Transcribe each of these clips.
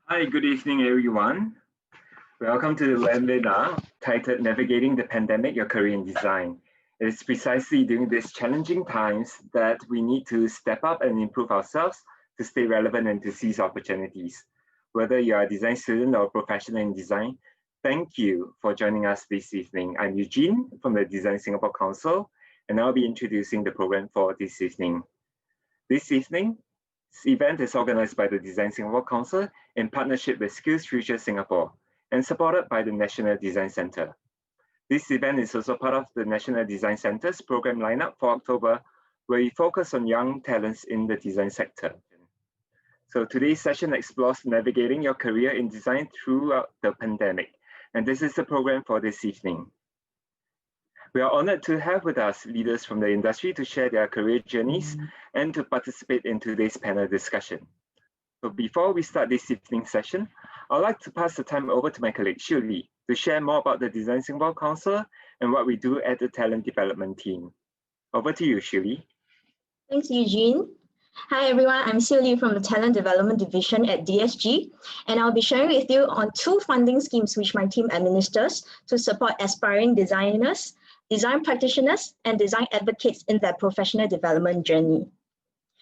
Hi, good evening, everyone. Welcome to the webinar titled Navigating the Pandemic, Your Career in Design. It is precisely during these challenging times that we need to step up and improve ourselves to stay relevant and to seize opportunities. Whether you are a design student or a professional in design, thank you for joining us this evening. I'm Eugene from the Design Singapore Council, and I'll be introducing the program for this evening. This evening, this event is organized by the Design Singapore Council in partnership with Skills Future Singapore and supported by the National Design Centre. This event is also part of the National Design Centre's program lineup for October, where we focus on young talents in the design sector. So today's session explores navigating your career in design throughout the pandemic, and this is the program for this evening. We are honored to have with us leaders from the industry to share their career journeys and to participate in today's panel discussion. So before we start this evening's session, I'd like to pass the time over to my colleague Shirley to share more about the Design Singapore Council and what we do at the talent development team. Over to you, Shirley. Thanks, Eugene. Hi everyone, I'm Shirley from the Talent Development Division at DSG, and I'll be sharing with you on two funding schemes which my team administers to support aspiring designers, design practitioners, and design advocates in their professional development journey.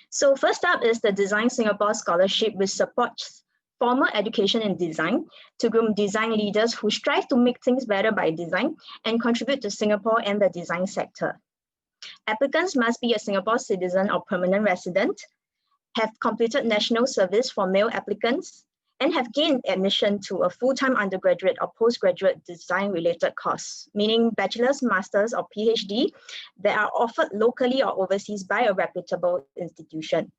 So first up is the Design Singapore Scholarship, which supports formal education in design to groom design leaders who strive to make things better by design and contribute to Singapore and the design sector. Applicants must be a Singapore citizen or permanent resident, have completed national service for male applicants, and have gained admission to a full-time undergraduate or postgraduate design-related course, meaning bachelor's, master's, or PhD that are offered locally or overseas by a reputable institution.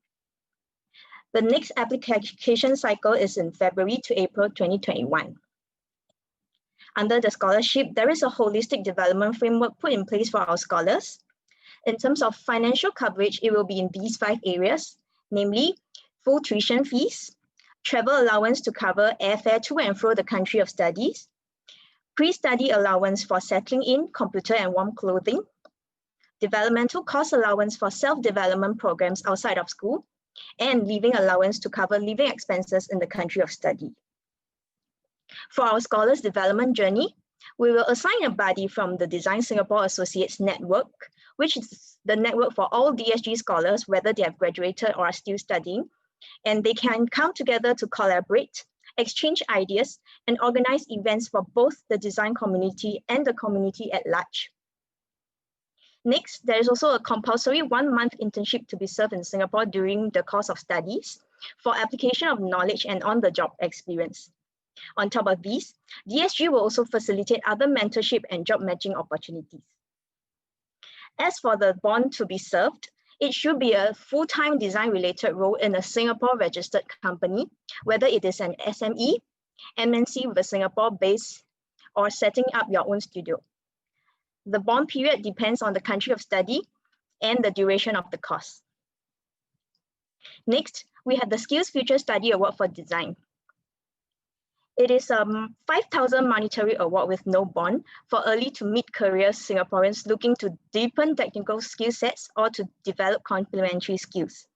The next application cycle is in February to April 2021. Under the scholarship, there is a holistic development framework put in place for our scholars. In terms of financial coverage, it will be in these 5 areas, namely full tuition fees, travel allowance to cover airfare to and fro the country of studies, pre-study allowance for settling in, computer and warm clothing, developmental cost allowance for self-development programs outside of school, and living allowance to cover living expenses in the country of study. For our scholars' development journey, we will assign a buddy from the Design Singapore Associates Network, which is the network for all DSG scholars, whether they have graduated or are still studying, and they can come together to collaborate, exchange ideas, and organize events for both the design community and the community at large. Next, there is also a compulsory 1-month internship to be served in Singapore during the course of studies for application of knowledge and on-the-job experience. On top of these, DSG will also facilitate other mentorship and job matching opportunities. As for the bond to be served, it should be a full-time design-related role in a Singapore-registered company, whether it is an SME, MNC with a Singapore base, or setting up your own studio. The bond period depends on the country of study and the duration of the course. Next, we have the Skills Future Study Award for Design. It is a 5,000 monetary award with no bond for early to mid-career Singaporeans looking to deepen technical skill sets or to develop complementary skills.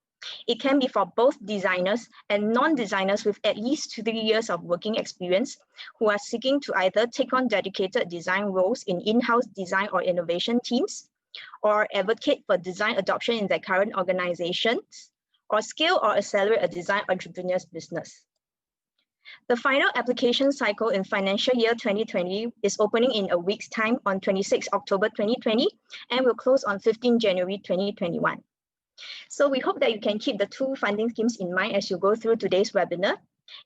It can be for both designers and non-designers with at least 3 years of working experience who are seeking to either take on dedicated design roles in in-house design or innovation teams, or advocate for design adoption in their current organizations, or scale or accelerate a design entrepreneur's business. The final application cycle in financial year 2020 is opening in a week's time on 26 October 2020 and will close on 15 January 2021. So we hope that you can keep the 2 funding schemes in mind as you go through today's webinar.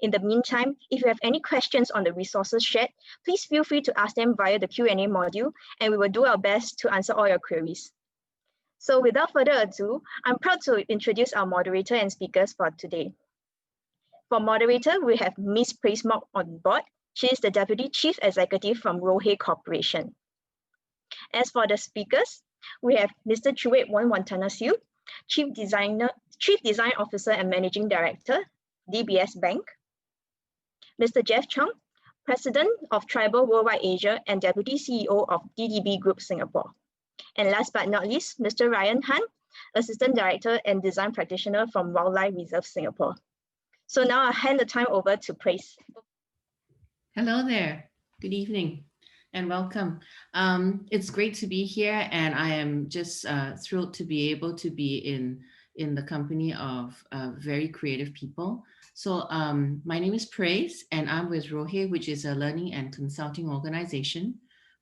In the meantime, if you have any questions on the resources shared, please feel free to ask them via the Q&A module, and we will do our best to answer all your queries. So without further ado, I'm proud to introduce our moderator and speakers for today. For moderator, we have Ms. Praise Mok on board. She is the Deputy Chief Executive from Rohe Corporation. As for the speakers, we have Mr. Chuet Wantanasil, Chief Design Officer and Managing Director, DBS Bank. Mr. Jeff Chong, President of Tribal Worldwide Asia and Deputy CEO of DDB Group Singapore. And last but not least, Mr. Ryan Han, Assistant Director and Design Practitioner from Wildlife Reserve Singapore. So now I'll hand the time over to Praise. Hello there. Good evening and welcome. It's great to be here, and I am just thrilled to be able to be in the company of very creative people. So my name is Praise, and I'm with Rohe, which is a learning and consulting organization.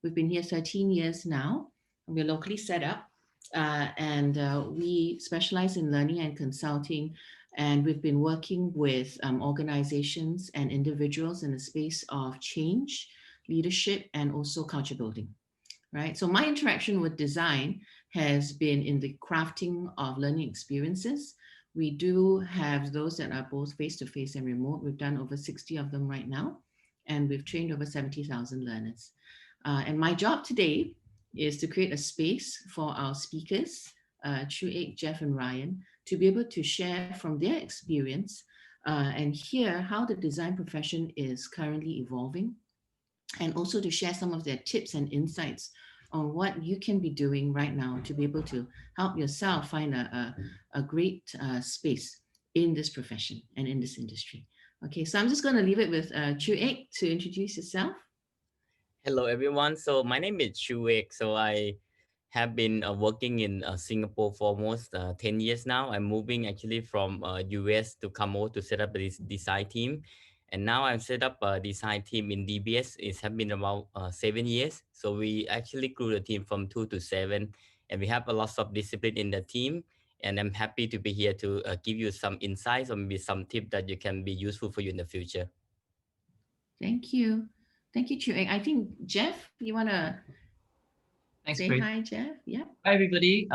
We've been here 13 years now. We're locally set up, and we specialize in learning and consulting. And we've been working with organizations and individuals in the space of change, leadership, and also culture building, right? So my interaction with design has been in the crafting of learning experiences. We do have those that are both face-to-face and remote. We've done over 60 of them right now, and we've trained over 70,000 learners. And my job today is to create a space for our speakers, Chu-Ek, Jeff, and Ryan, to be able to share from their experience and hear how the design profession is currently evolving, and also to share some of their tips and insights on what you can be doing right now to be able to help yourself find a great space in this profession and in this industry. Okay, so I'm just going to leave it with Chu-Ek to introduce yourself. Hello, everyone. So my name is Chu-Ek. So I have been working in Singapore for almost 10 years now. I'm moving actually from US to Camo to set up this design team. And now I've set up a design team in DBS. It's have been about 7 years. So we actually grew the team from 2 to 7. And we have a lot of discipline in the team. And I'm happy to be here to give you some insights or maybe some tips that you can be useful for you in the future. Thank you. Thank you, Chu-Ek. I think, Jeff, you want to say Grace. hi, Jeff? Yeah. Hi, everybody.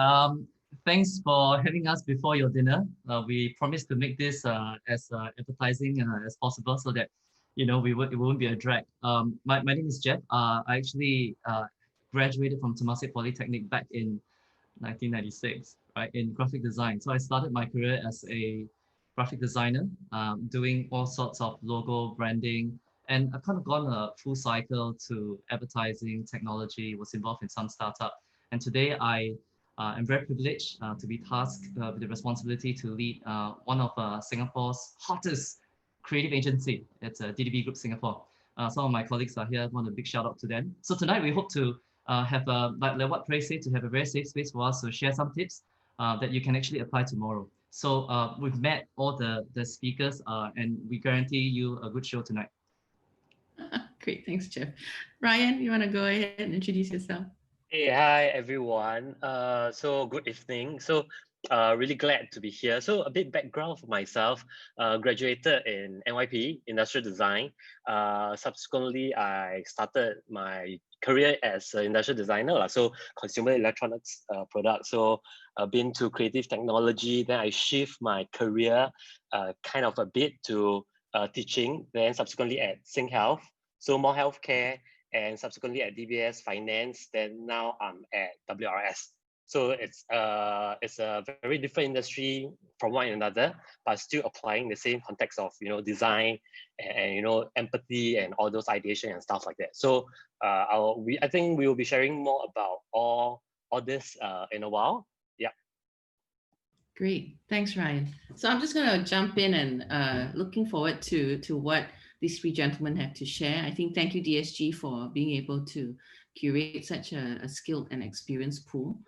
Thanks for having us before your dinner. We promise to make this as appetizing as possible so that, it won't be a drag. My name is Jeff. I actually graduated from Temasek Polytechnic back in 1996, right, in graphic design. So I started my career as a graphic designer, doing all sorts of logo branding, and I've kind of gone a full cycle to advertising, technology, was involved in some startup. And today I am very privileged to be tasked with the responsibility to lead one of Singapore's hottest creative agency. It's DDB Group Singapore. Some of my colleagues are here. I want a big shout out to them. So tonight we hope to have, like what Praise said, to have a very safe space for us to share some tips that you can actually apply tomorrow. So we've met all the speakers and we guarantee you a good show tonight. Great, thanks, Jeff. Ryan, you want to go ahead and introduce yourself? Hey, hi everyone. So good evening. So really glad to be here. So a bit background for myself. Graduated in NYP, Industrial Design. Subsequently, I started my career as an industrial designer, so consumer electronics products. So I've been to creative technology. Then I shift my career kind of a bit to teaching. Then subsequently at SingHealth, so more healthcare, and subsequently at DBS Finance. Then now I'm at WRS. So it's a very different industry from one another, but still applying the same context of design and empathy and all those ideation and stuff like that. So I think we will be sharing more about all this in a while. Yeah. Great, thanks, Ryan. So I'm just going to jump in and looking forward to what these three gentlemen have to share. I think thank you, DSG, for being able to curate such a skilled and experienced pool.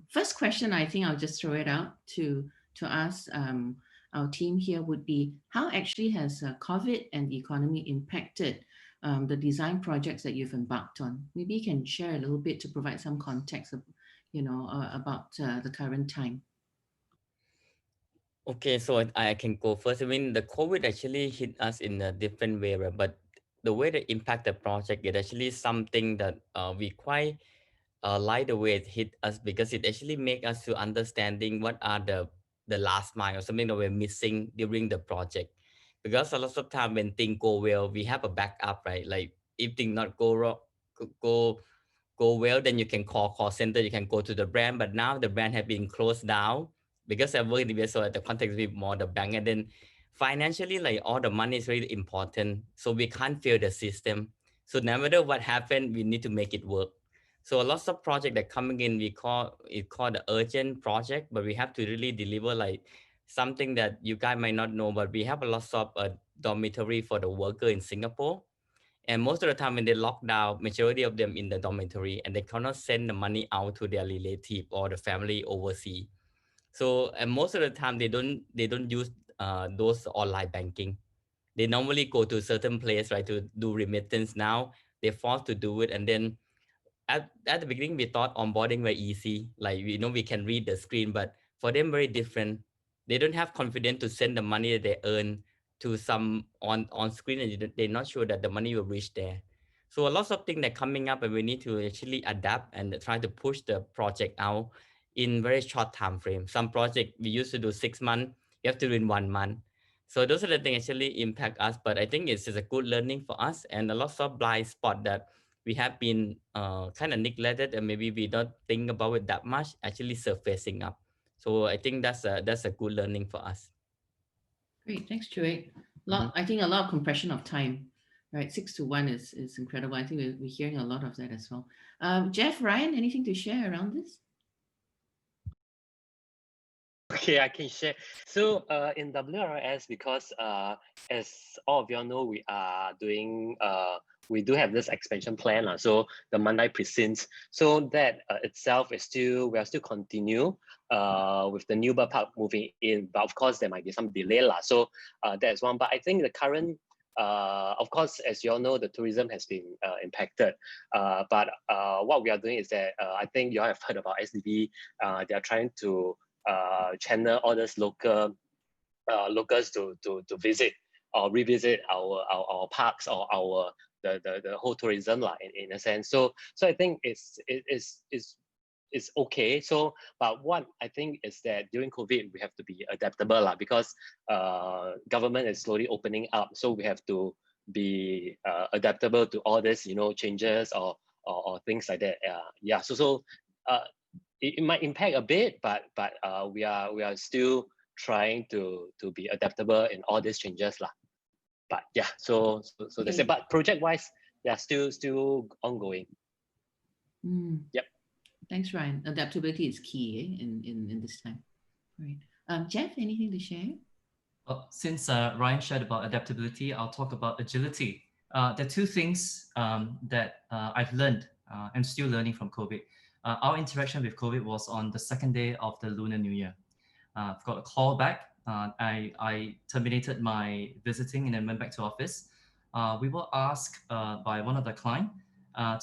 First question, I think I'll just throw it out to us, our team here, would be how actually has COVID and the economy impacted the design projects that you've embarked on? Maybe you can share a little bit to provide some context of, about the current time. Okay, so I can go first. I mean, the COVID actually hit us in a different way, right? But the way that impact the project is actually something that we quite like the way it hit us, because it actually make us to understanding what are the last mile or something that we're missing during the project. Because a lot of time when things go well, we have a backup, right? Like if things not go wrong, go well, then you can call center, you can go to the brand. But now the brand have been closed down because I work in the so the context with more the bank, and then financially, like all the money is really important. So we can't fail the system. So no matter what happened, we need to make it work. So a lot of project that coming in, we call the urgent project, but we have to really deliver like something that you guys might not know, but we have a lot of dormitory for the worker in Singapore. And most of the time when they lock down, majority of them in the dormitory, and they cannot send the money out to their relative or the family overseas. So, and most of the time they don't use those online banking. They normally go to a certain place, right, to do remittance. Now they're forced to do it. And then at the beginning, we thought onboarding very easy. Like, we can read the screen, but for them, very different. They don't have confidence to send the money that they earn to some on screen, and they're not sure that the money will reach there. So a lot of things that coming up, and we need to actually adapt and try to push the project out in very short time frame. Some project we used to do 6 months, you have to do in 1 month. So those are the things actually impact us, but I think it's just a good learning for us, and a lot of blind spot that we have been kind of neglected, and maybe we don't think about it that much, actually surfacing up. So I think that's a good learning for us. Great, thanks, Joy. I think a lot of compression of time, right? 6 to 1 is incredible. I think we're hearing a lot of that as well. Jeff, Ryan, anything to share around this? Okay, I can share. So in WRS, because as all of y'all know, we are doing we do have this expansion plan. So the Mandai precincts. So that itself is we are still continue with the new park moving in. But of course, there might be some delay. So that's one. But I think the current of course, as you all know, the tourism has been impacted. But what we are doing is that I think you all have heard about SDB. They are trying to channel all those locals to visit or revisit our parks or our the whole tourism in a sense. So I think it's okay. So but what I think is that during COVID we have to be adaptable because government is slowly opening up. So we have to be adaptable to all this changes or things like that. Yeah. So it might impact a bit, but we are still trying to be adaptable in all these changes lah. But yeah, so that's it. But project wise, yeah, still ongoing. Yep. Thanks, Ryan. Adaptability is key in this time. Right. Jeff, anything to share? Since Ryan shared about adaptability, I'll talk about agility. There are two things that I've learned and still learning from COVID. Our interaction with COVID was on the second day of the Lunar New Year. I've got a call back. I terminated my visiting and then went back to office. We were asked by one of the clients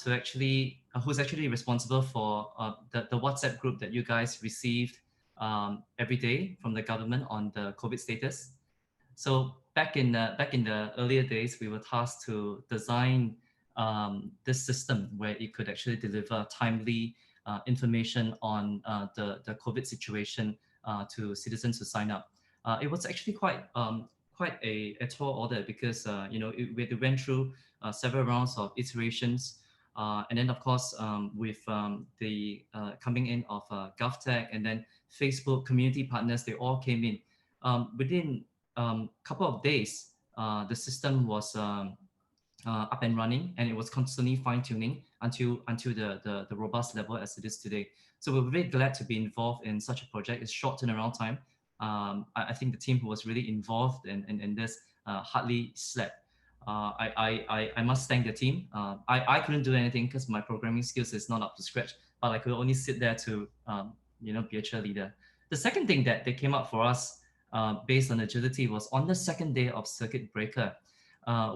to actually, who's actually responsible for the WhatsApp group that you guys received every day from the government on the COVID status. So back in the earlier days, we were tasked to design this system where it could actually deliver timely information on the COVID situation to citizens who sign up. It was actually quite a tall order because we went through several rounds of iterations, and then of course with the coming in of GovTech and then Facebook community partners, they all came in. Within couple of days, the system was up and running, and it was constantly fine-tuning until the robust level as it is today. So we're very glad to be involved in such a project. It's short turnaround time. I think the team who was really involved in this hardly slept. I must thank the team. I couldn't do anything because my programming skills is not up to scratch, but I could only sit there to be a cheerleader. The second thing that they came up for us based on agility was on the second day of circuit breaker.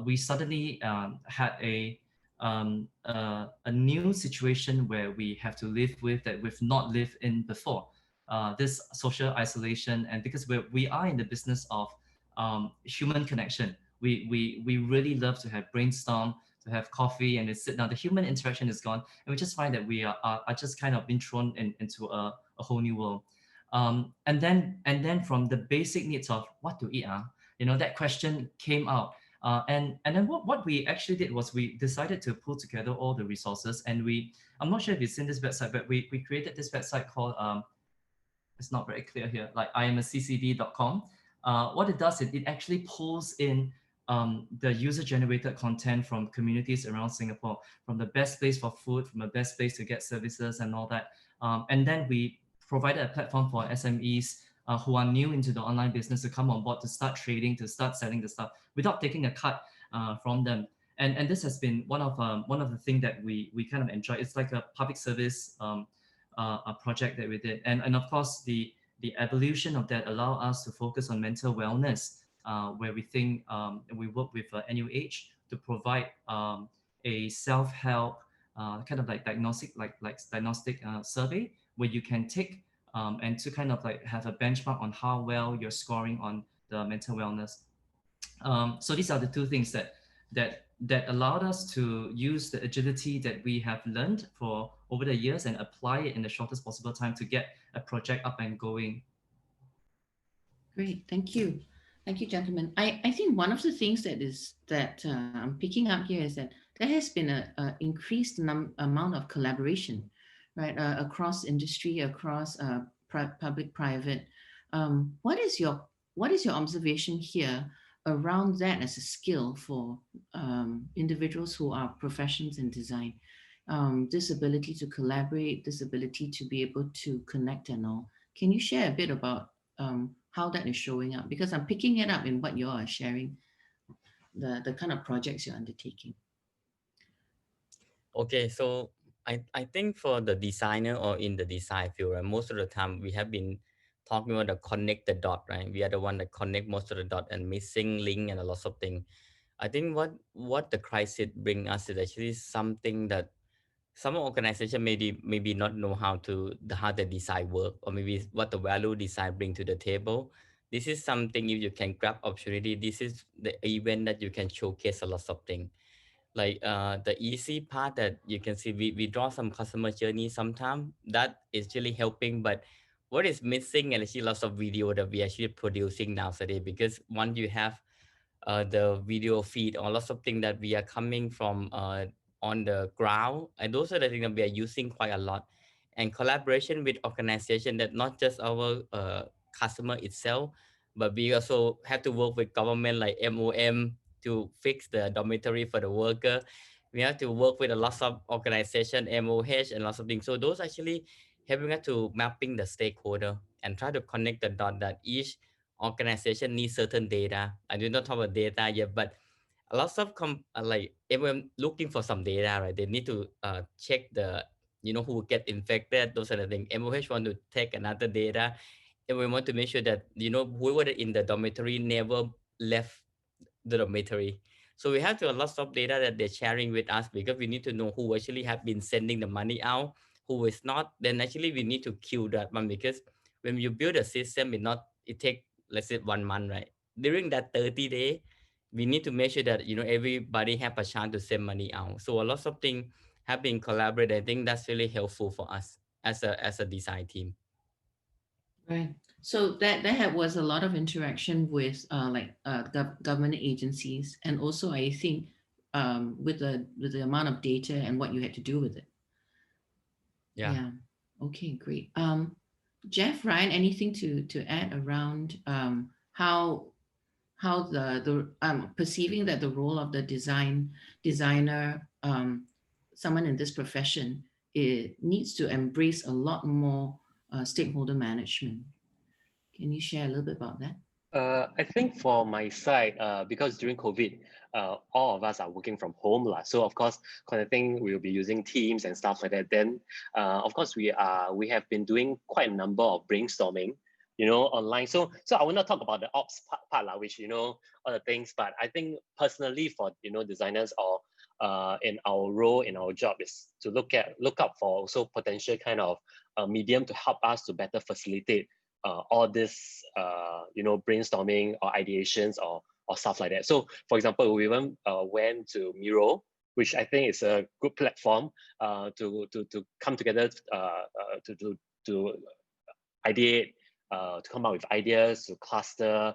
We suddenly had a new situation where we have to live with that we've not lived in before. This social isolation, and because we are in the business of human connection, we really love to have brainstorm, to have coffee, and to sit down. The human interaction is gone, and we just find that we are just kind of been thrown into a whole new world. And then from the basic needs of what to eat, that question came out. And then what we actually did was we decided to pull together all the resources, and I'm not sure if you've seen this website, but we created this website called, it's not very clear here, like iamaccd.com. What it does is it actually pulls in the user-generated content from communities around Singapore, from the best place for food, from the best place to get services and all that. And then we provided a platform for SMEs who are new into the online business to come on board to start trading, to start selling the stuff without taking a cut from them. And this has been one of the things that we kind of enjoy. It's like a public service a project that we did, and of course the evolution of that allow us to focus on mental wellness, where we think we work with NUH to provide a self-help kind of like diagnostic survey where you can take and to kind of like have a benchmark on how well you're scoring on the mental wellness. So these are the two things that allowed us to use the agility that we have learned for over the years and apply it in the shortest possible time to get a project up and going. Great, thank you. Thank you, gentlemen. I think one of the things that I'm picking up here is that there has been an increased amount of collaboration, right, across industry, across public-private. What is your observation here around that as a skill for individuals who are professions in design? This ability to collaborate, this ability to be able to connect and all. Can you share a bit about how that is showing up? Because I'm picking it up in what you are sharing, the kind of projects you're undertaking. Okay, so I think for the designer or in the design field, right, most of the time we have been talking about the connect the dot, right? We are the one that connect most of the dot and missing link and a lot of things. I think what the crisis bring us is actually something that some organization maybe not know how the design work, or maybe what the value design bring to the table. This is something, if you can grab opportunity, this is the event that you can showcase a lot of things. Like the easy part that you can see, we draw some customer journey sometime that is really helping, but what is missing, and I see lots of video that we actually producing nowadays, because once you have the video feed or lots of things that we are coming from on the ground, and those are the things that we are using quite a lot, and collaboration with organization that not just our customer itself, but we also have to work with government like MOM to fix the dormitory for the worker. We have to work with a lot of organization, MOH, and lots of things. So those actually helping us to mapping the stakeholder and try to connect the dot that each organization needs certain data. I do not talk about data yet, but a lot of like everyone looking for some data, right? They need to check the, who get infected, those kind of things. MOH want to take another data, and we want to make sure that, whoever in the dormitory never left the dormitory. So we have to a lot of data that they're sharing with us, because we need to know who actually have been sending the money out, who is not. Then actually we need to kill that one, because when you build a system, it take, let's say 1 month, right? During that 30 days, we need to make sure that everybody have a chance to send money out. So a lot of things have been collaborated. I think that's really helpful for us as a design team. Right. So that was a lot of interaction with government agencies, and also I think with the amount of data and what you had to do with it. Yeah. Okay, great. Jeff, Ryan, anything to add around how the perceiving that the role of the designer, someone in this profession, it needs to embrace a lot more stakeholder management. Can you share a little bit about that? I think for my side, because during COVID, all of us are working from home, so of course, connecting, we'll be using Teams and stuff like that. Then, of course, we have been doing quite a number of brainstorming, online. So I will not talk about the ops part, which all the things. But I think personally, for designers or in our role, in our job, is to look up for also potential kind of medium to help us to better facilitate all this brainstorming or ideations or stuff like that. So for example, we even went to Miro, which I think is a good platform to come together to ideate, to come up with ideas, to cluster,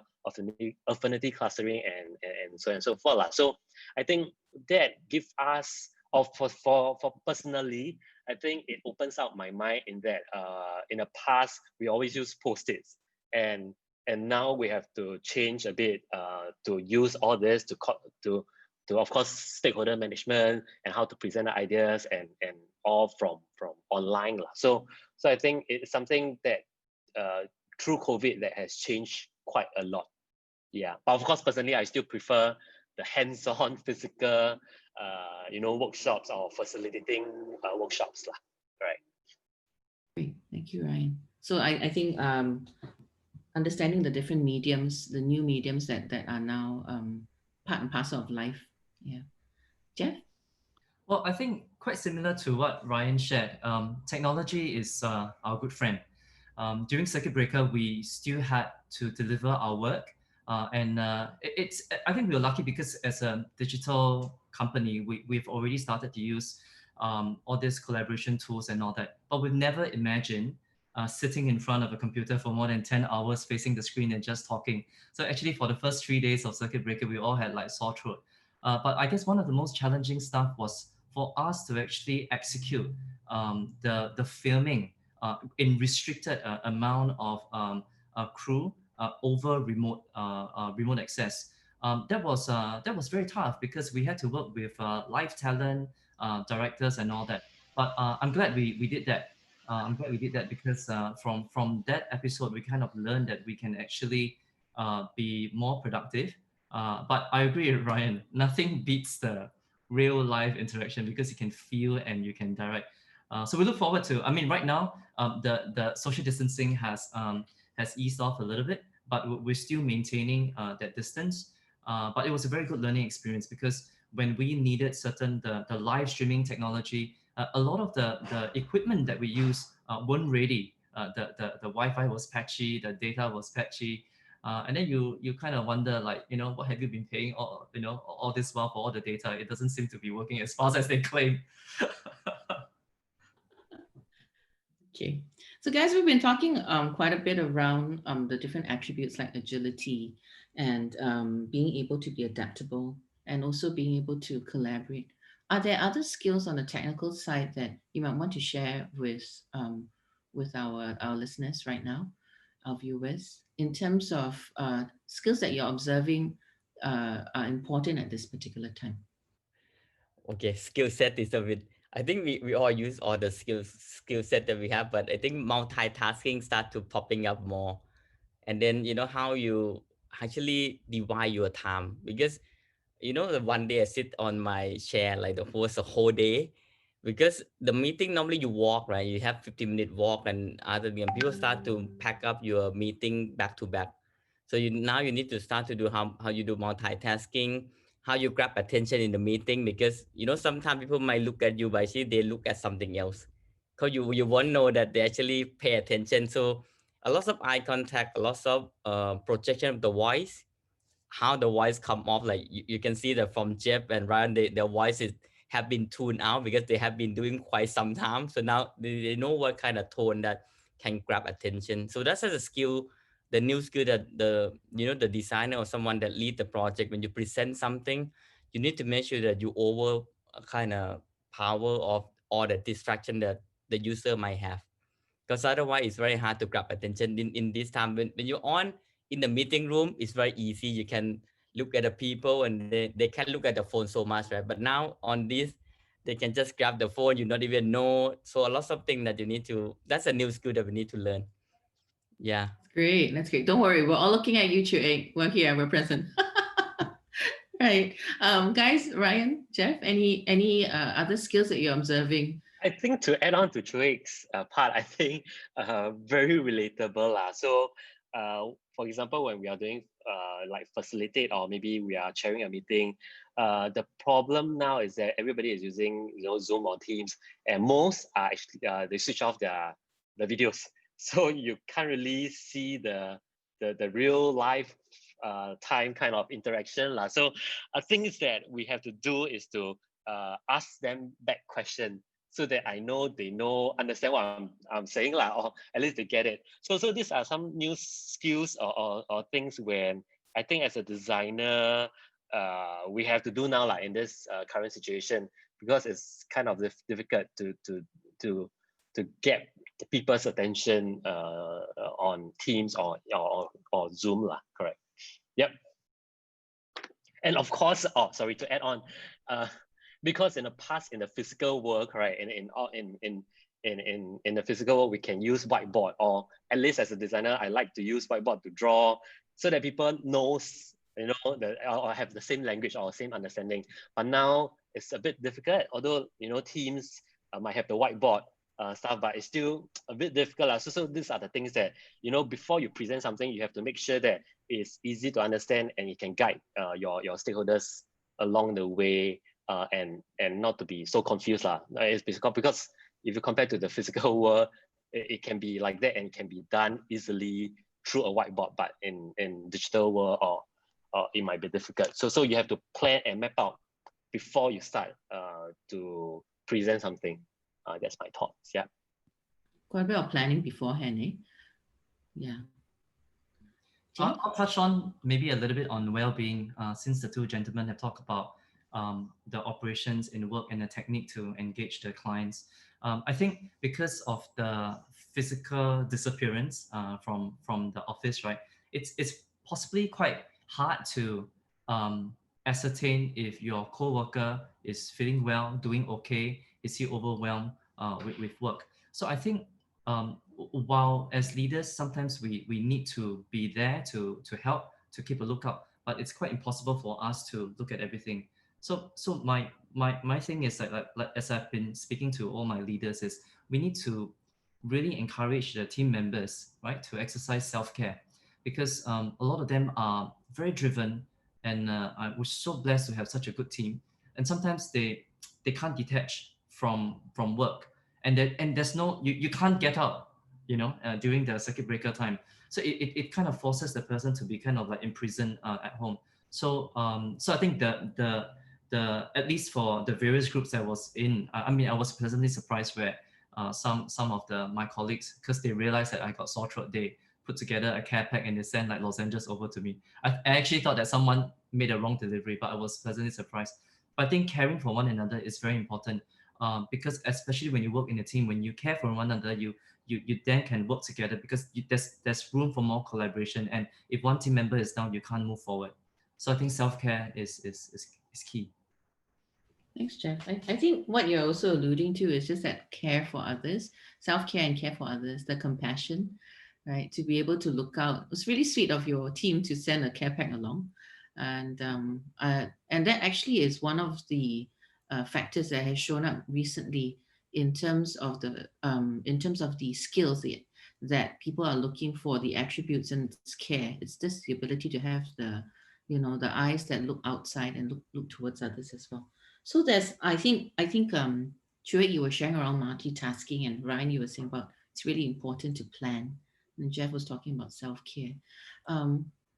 affinity clustering, and so on and so forth. So I think that gives us, for personally, I think it opens up my mind in that in the past we always use post-its, and now we have to change a bit to use all this to of course stakeholder management and how to present the ideas and all from online. So I think it's something that through COVID that has changed quite a lot. Yeah, but of course, personally, I still prefer the hands-on physical, workshops or facilitating workshops lah. Right. Great, thank you, Ryan. So I think understanding the different mediums, the new mediums that are now part and parcel of life. Yeah, Jeff. Well, I think quite similar to what Ryan shared. Technology is our good friend. During circuit breaker, we still had to deliver our work, and I think we were lucky because as a digital company, we've already started to use all these collaboration tools and all that. But we've never imagined sitting in front of a computer for more than 10 hours facing the screen and just talking. So actually, for the first 3 days of circuit breaker, we all had like sore throat. But I guess one of the most challenging stuff was for us to actually execute the filming in restricted amount of crew over remote access. That was very tough because we had to work with live talent directors and all that. But I'm glad we did that. I'm glad we did that because from that episode we kind of learned that we can actually be more productive. But I agree with Ryan. Nothing beats the real life interaction because you can feel and you can direct. So we look forward to. I mean, right now the social distancing has eased off a little bit, but we're still maintaining that distance. But it was a very good learning experience because when we needed the live streaming technology, a lot of the equipment that we use weren't ready. The Wi-Fi was patchy, the data was patchy. And then you kind of wonder, like, what have you been paying all this while for all the data? It doesn't seem to be working as fast as they claim. Okay, so guys, we've been talking quite a bit around the different attributes like agility and being able to be adaptable and also being able to collaborate. Are there other skills on the technical side that you might want to share with our listeners right now, our viewers, in terms of skills that you're observing are important at this particular time? Okay, skill set is a bit. I think we all use all the skill set that we have, but I think multitasking start to popping up more. And then how you actually divide your time, because the one day I sit on my chair like the whole day, because the meeting normally you walk, right? You have 15-minute walk, and other than people start to pack up your meeting back to back. So now you need to start to do how you do multitasking, how you grab attention in the meeting, because sometimes people might look at you, but see they look at something else, because you won't know that they actually pay attention. So a lot of eye contact, a lot of projection of the voice, how the voice come off. Like you can see that from Jeff and Ryan, their voices have been tuned out because they have been doing quite some time. So now they know what kind of tone that can grab attention. So that's a skill, the new skill that the designer or someone that lead the project, when you present something, you need to make sure that you over kind of power of all the distraction that the user might have, because otherwise it's very hard to grab attention in this time. When you're on in the meeting room, it's very easy. You can look at the people and they can look at the phone so much, right? But now on this, they can just grab the phone, you not even know. So a lot of things that you need to, that's a new skill that we need to learn. Yeah. Great, that's great. Don't worry, we're all looking at you, Chu. We're here, we're present. Right. Guys, Ryan, Jeff, any other skills that you're observing? I think to add on to Chuek's part, I think very relatable lah. So, for example, when we are doing like facilitate, or maybe we are chairing a meeting, the problem now is that everybody is using Zoom or Teams, and most are actually they switch off the videos, so you can't really see the real life time kind of interaction lah. So things that we have to do is to ask them back question, so that I know they understand what I'm saying lah, or at least they get it. So these are some new skills or things when I think as a designer we have to do now like in this current situation, because it's kind of difficult to get people's attention on Teams or Zoom lah. Correct. Yep. And of course, sorry, to add on, because in the past, in the physical world, right, in in the physical world, we can use whiteboard, or at least as a designer, I like to use whiteboard to draw so that people knows, or have the same language or same understanding. But now it's a bit difficult, although, teams might have the whiteboard stuff, but it's still a bit difficult. So these are the things that, before you present something, you have to make sure that it's easy to understand and it can guide your stakeholders along the way, and not to be so confused. It's because if you compare to the physical world, it can be like that and it can be done easily through a whiteboard, but in digital world, or it might be difficult. So you have to plan and map out before you start to present something. That's my thoughts. Yeah. Quite a bit of planning beforehand, eh? Yeah. I'll touch on maybe a little bit on well-being, since the two gentlemen have talked about the operations in work and the technique to engage the clients. I think because of the physical disappearance from the office, right? It's possibly quite hard to ascertain if your co-worker is feeling well, doing okay, is he overwhelmed with work. So I think while as leaders, sometimes we need to be there to help, to keep a lookout, but it's quite impossible for us to look at everything. So my thing is like as I've been speaking to all my leaders, is we need to really encourage the team members, right, to exercise self-care, because a lot of them are very driven, and I was so blessed to have such a good team. And sometimes they can't detach from work, and there's no, you can't get out, during the circuit breaker time. So it kind of forces the person to be kind of like imprisoned at home. So I think the at least for the various groups I was in, I mean, I was pleasantly surprised where some of my colleagues, because they realized that I got sore throat, they put together a care pack and they sent like lozenges over to me. I actually thought that someone made a wrong delivery, but I was pleasantly surprised. But I think caring for one another is very important, because especially when you work in a team, when you care for one another, you then can work together, because there's room for more collaboration. And if one team member is down, you can't move forward. So I think self-care is key. Thanks, Jeff. I think what you're also alluding to is just that care for others, self-care and care for others, the compassion, right? To be able to look out. It's really sweet of your team to send a care pack along. And that actually is one of the factors that has shown up recently in terms of the skills that people are looking for, the attributes and care. It's just the ability to have the eyes that look outside and look towards others as well. So I think Shuey, you were sharing around multitasking, and Ryan, you were saying about it's really important to plan, and Jeff was talking about self-care.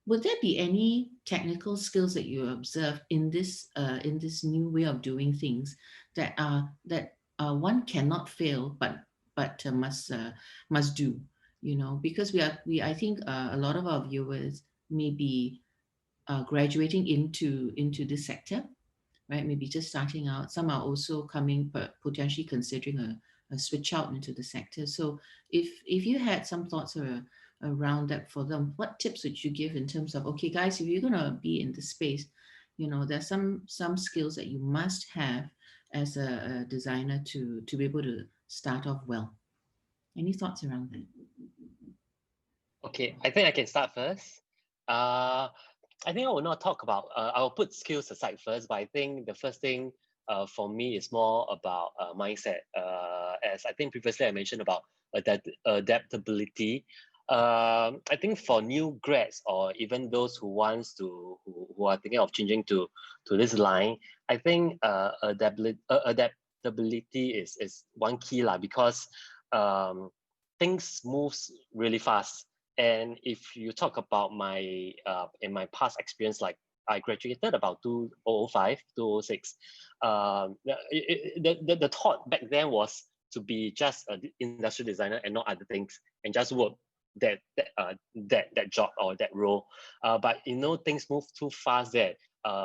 Would there be any technical skills that you observe in this new way of doing things that one cannot fail, but must do? Because I think a lot of our viewers may be graduating into this sector, right? Maybe just starting out. Some are also coming, but potentially considering a switch out into the sector. So if you had some thoughts around that for them, what tips would you give in terms of, okay, guys, if you're going to be in the space, there's some skills that you must have as a designer to be able to start off well. Any thoughts around that? Okay, I think I can start first. I think I will not talk about, I will put skills aside first, but I think the first thing for me is more about mindset. As I think previously I mentioned about adaptability. I think for new grads, or even those who are thinking of changing to this line, I think adaptability is one key because things moves really fast. And if you talk about my in my past experience, like I graduated about 2005, 2006. The thought back then was to be just an industrial designer and not other things, and just work that job or that role. But things move too fast that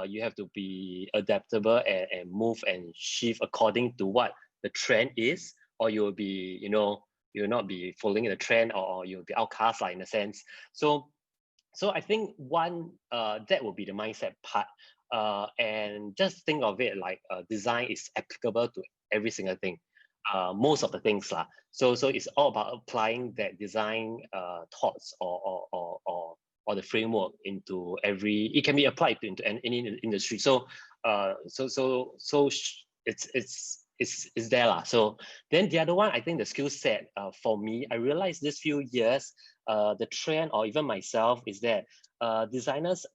you have to be adaptable and move and shift according to what the trend is, or you'll be you'll not be following the trend, or you'll be outcast, in a sense. So I think one that will be the mindset part, and just think of it like design is applicable to every single thing. most of the things lah. So it's all about applying that design thoughts or the framework into every. It can be applied into any industry. So it's there lah. So then the other one, I think the skill set for me, I realized this few years, the trend or even myself is that designers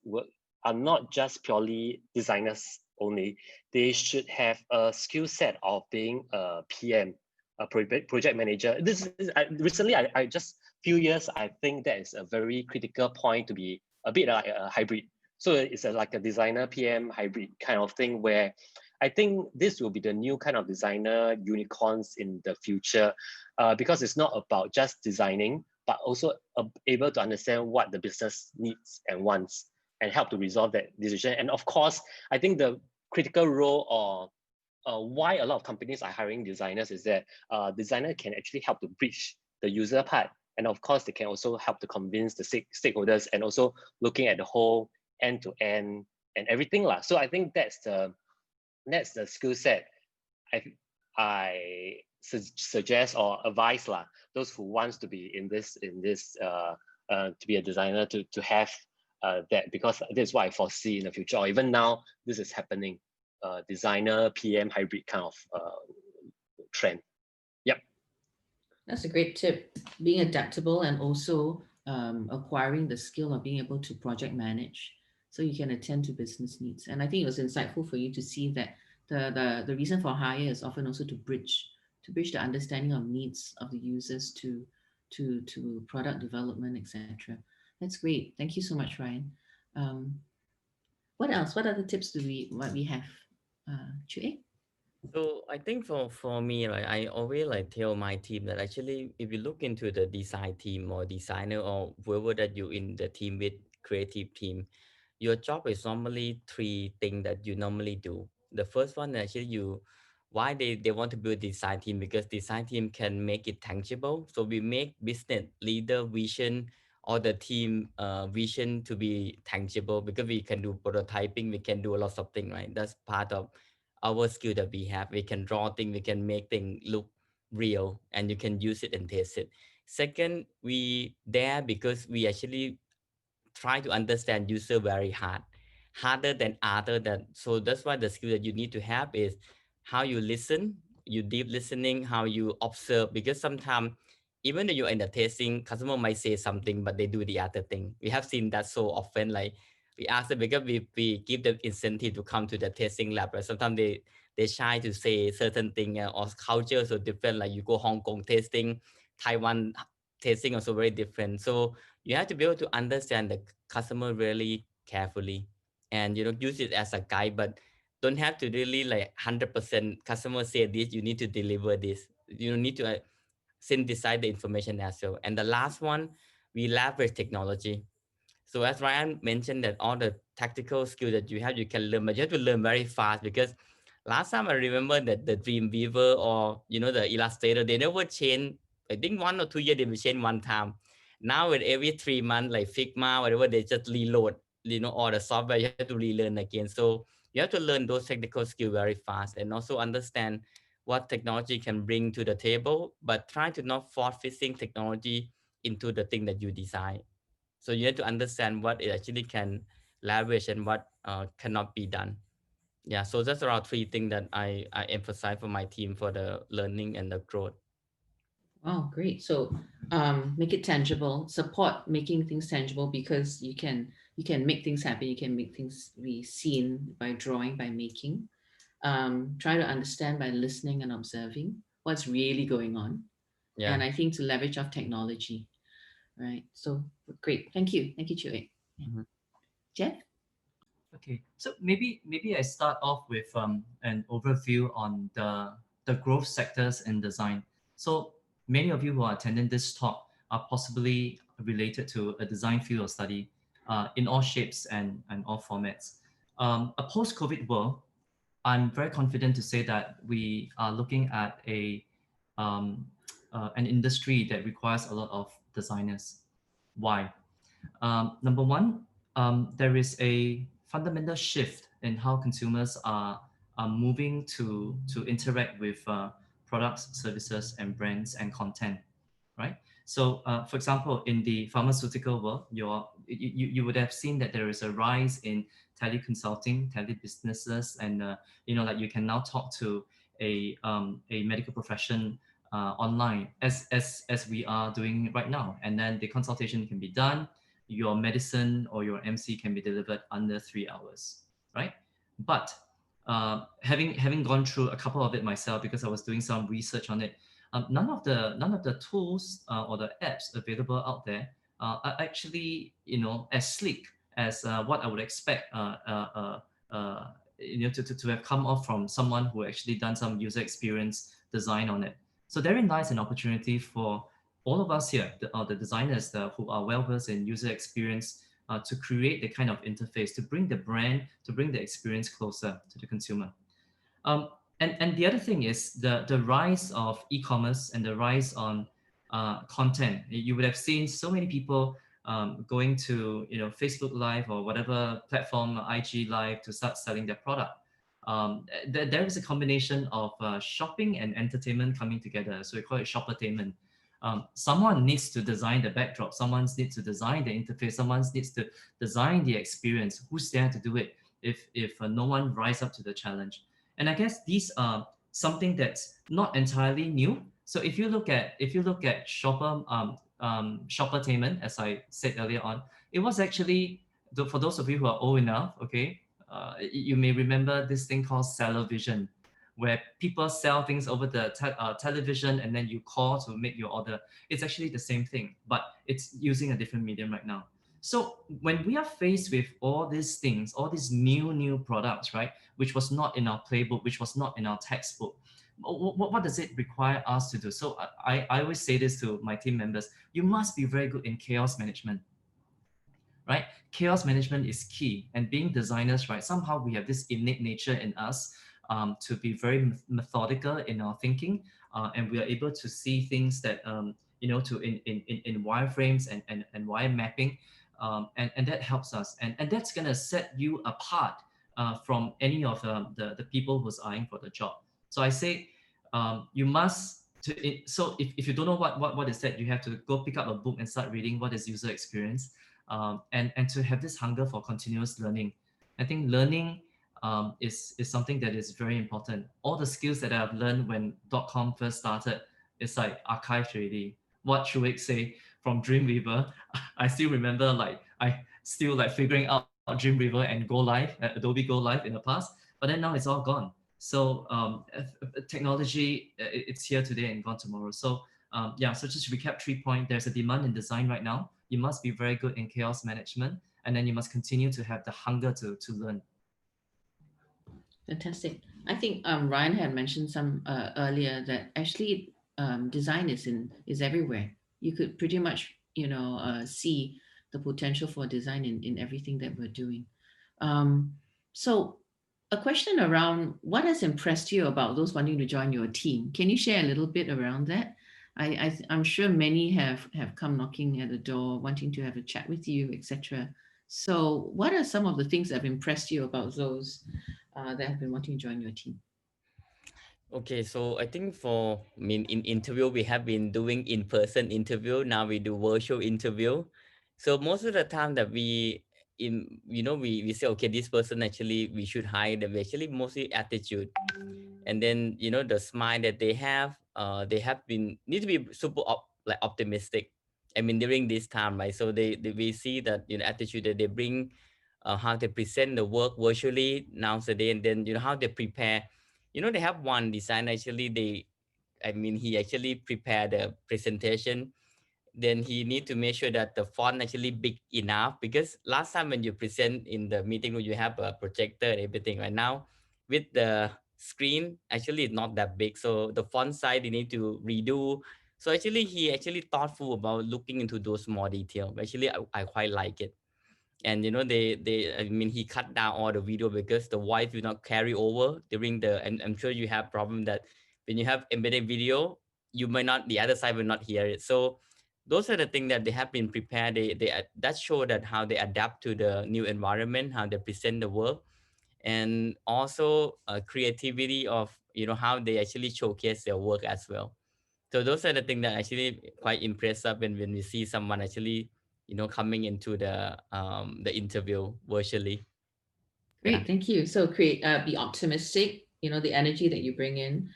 are not just purely designers only. They should have a skill set of being a PM, a project manager. Recently, I just few years, I think that is a very critical point to be a bit like a hybrid. So it's like a designer PM hybrid kind of thing where I think this will be the new kind of designer unicorns in the future, because it's not about just designing, but also able to understand what the business needs and wants and help to resolve that decision. And of course, I think the critical role or why a lot of companies are hiring designers is that designer can actually help to bridge the user part. And of course, they can also help to convince the stakeholders and also looking at the whole end-to-end and everything lah. So I think that's the skill set I suggest or advise lah, those who wants to be in this to be a designer to have that, because this is what I foresee in the future, or even now this is happening, designer PM hybrid kind of trend. Yep. That's a great tip. Being adaptable and also acquiring the skill of being able to project manage so you can attend to business needs. And I think it was insightful for you to see that the reason for hire is often also to bridge the understanding of needs of the users to product development, etc. That's great. Thank you so much, Ryan. What else? What other tips do we have? Chue? So I think for me, right, I always like tell my team that actually, if you look into the design team or designer or whoever that you in the team with, creative team, your job is normally three things that you normally do. The first one, actually, why they want to build design team, because design team can make it tangible. So we make business leader vision or the team vision to be tangible, because we can do prototyping, we can do a lot of things, right? That's part of our skill that we have. We can draw things, we can make things look real, and you can use it and test it. Second, we there because we actually try to understand user very harder than other than. So that's why the skill that you need to have is how you listen, you deep listening, how you observe, because sometimes even though you're in the testing, customer might say something but they do the other thing. We have seen that so often. Like we ask them, because we give them incentive to come to the testing lab, right? Sometimes they shy to say certain thing, or culture so different. Like you go Hong Kong testing, Taiwan testing also very different. So you have to be able to understand the customer really carefully, and use it as a guide, but don't have to really like 100% customer say this, you need to deliver this. You need to synthesize the information as well. And the last one, we leverage technology. So as Ryan mentioned, that all the tactical skill that you have, you can learn, but you have to learn very fast, because last time I remember that the Dreamweaver or the Illustrator, they never change. I think 1 or 2 years they will change one time. Now with every 3 months, like Figma, whatever, they just reload, all the software, you have to relearn again. So you have to learn those technical skills very fast, and also understand what technology can bring to the table, but try to not force-fitting technology into the thing that you design. So you have to understand what it actually can leverage and what cannot be done. Yeah, so that's around three things that I emphasize for my team for the learning and the growth. Oh, great. So make it tangible, support making things tangible, because you can make things happen. You can make things be seen by drawing, by making. Try to understand by listening and observing what's really going on. Yeah. And I think to leverage of technology, right? So great. Thank you. Thank you, Chue. Mhm. Jeff? Okay, so maybe I start off with an overview on the growth sectors in design. So many of you who are attending this talk are possibly related to a design field of study in all shapes and all formats. A post-COVID world, I'm very confident to say that we are looking at an industry that requires a lot of designers. Why? Number one, there is a fundamental shift in how consumers are moving to interact with products, services, and brands and content, right? So, for example, in the pharmaceutical world, you would have seen that there is a rise in teleconsulting, telebusinesses, and like you can now talk to a medical profession online as we are doing right now, and then the consultation can be done. Your medicine or your MC can be delivered under 3 hours, right? But having gone through a couple of it myself because I was doing some research on it, none of the tools or the apps available out there are actually as sleek as what I would expect to have come off from someone who actually done some user experience design on it. So therein lies an opportunity for all of us here, the designers who are well versed in user experience, to create the kind of interface to bring the brand, to bring the experience closer to the consumer. And the other thing is the rise of e-commerce and the rise on content. You would have seen so many people going to Facebook Live or whatever platform, IG Live, to start selling their product. There is a combination of shopping and entertainment coming together. So we call it shoppertainment. Someone needs to design the backdrop. Someone needs to design the interface. Someone needs to design the experience. Who's there to do it if no one rise up to the challenge? And I guess these are something that's not entirely new. So if you look at shoppertainment, as I said earlier on, it was actually, for those of you who are old enough, okay, you may remember this thing called Vision, where people sell things over the television and then you call to make your order. It's actually the same thing, but it's using a different medium right now. So when we are faced with all these things, all these new products, right, which was not in our playbook, which was not in our textbook, what does it require us to do? So I always say this to my team members: you must be very good in chaos management, right? Chaos management is key. And being designers, right, somehow we have this innate nature in us to be very methodical in our thinking, and we are able to see things that in wireframes and wire mapping, and that helps us, and that's going to set you apart from any of the people who's eyeing for the job. So I say you must so if you don't know what is that, you have to go pick up a book and start reading what is user experience, and to have this hunger for continuous learning. I think learning is something that is very important. All the skills that I've learned when .com first started, it's like archived already. What Shuik say from Dreamweaver, I still remember, like I still like figuring out Dreamweaver and Go Live, Adobe Go Live in the past, but then now it's all gone. So technology, it's here today and gone tomorrow. So so just to recap 3 points, there's a demand in design right now. You must be very good in chaos management, and then you must continue to have the hunger to learn. Fantastic. I think Ryan had mentioned some earlier that actually design is everywhere. You could pretty much see the potential for design in everything that we're doing. So a question around what has impressed you about those wanting to join your team. Can you share a little bit around that? I'm sure many have come knocking at the door, wanting to have a chat with you, etc. So what are some of the things that have impressed you about those that have been wanting to join your team? Okay, so I think in interview, we have been doing in-person interview. Now we do virtual interview. So most of the time that we say, okay, this person actually we should hire them. Actually, mostly attitude, and then the smile that they have need to be super optimistic. I mean, during this time, right? So we see that attitude that they bring, how they present the work virtually nowadays, and then how they prepare. They have one design actually. He actually prepared the presentation. Then he need to make sure that the font actually big enough, because last time when you present in the meeting room, you have a projector and everything. Right now, with the screen, actually it's not that big. So the font size they need to redo. So actually, he actually thoughtful about looking into those more detail. Actually, I quite like it. And he cut down all the video because the voice will not carry over during and I'm sure you have problem that when you have embedded video, you might not, the other side will not hear it. So those are the things that they have been prepared. That show that how they adapt to the new environment, how they present the work, and also creativity of how they actually showcase their work as well. So those are the things that actually quite impress us when we see someone actually, coming into the interview virtually. Great, thank you. So be optimistic, the energy that you bring in,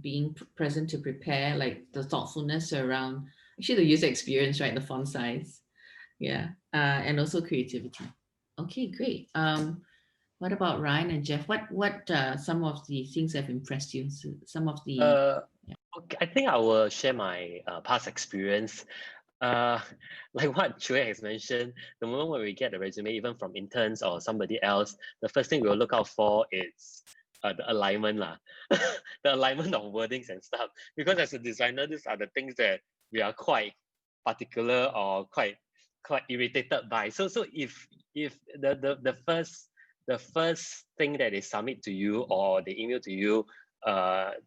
being present to prepare, like the thoughtfulness around actually the user experience, right? The font size. Yeah. And also creativity. Okay, great. What about Ryan and Jeff? What some of the things have impressed you? Some of the Okay, I think I will share my past experience. Uh, like what Chue has mentioned, the moment when we get the resume, even from interns or somebody else, the first thing we'll look out for is the alignment lah. The alignment of wordings and stuff. Because as a designer, these are the things that we are quite particular or quite irritated by. So if the first thing that they submit to you or they email to you,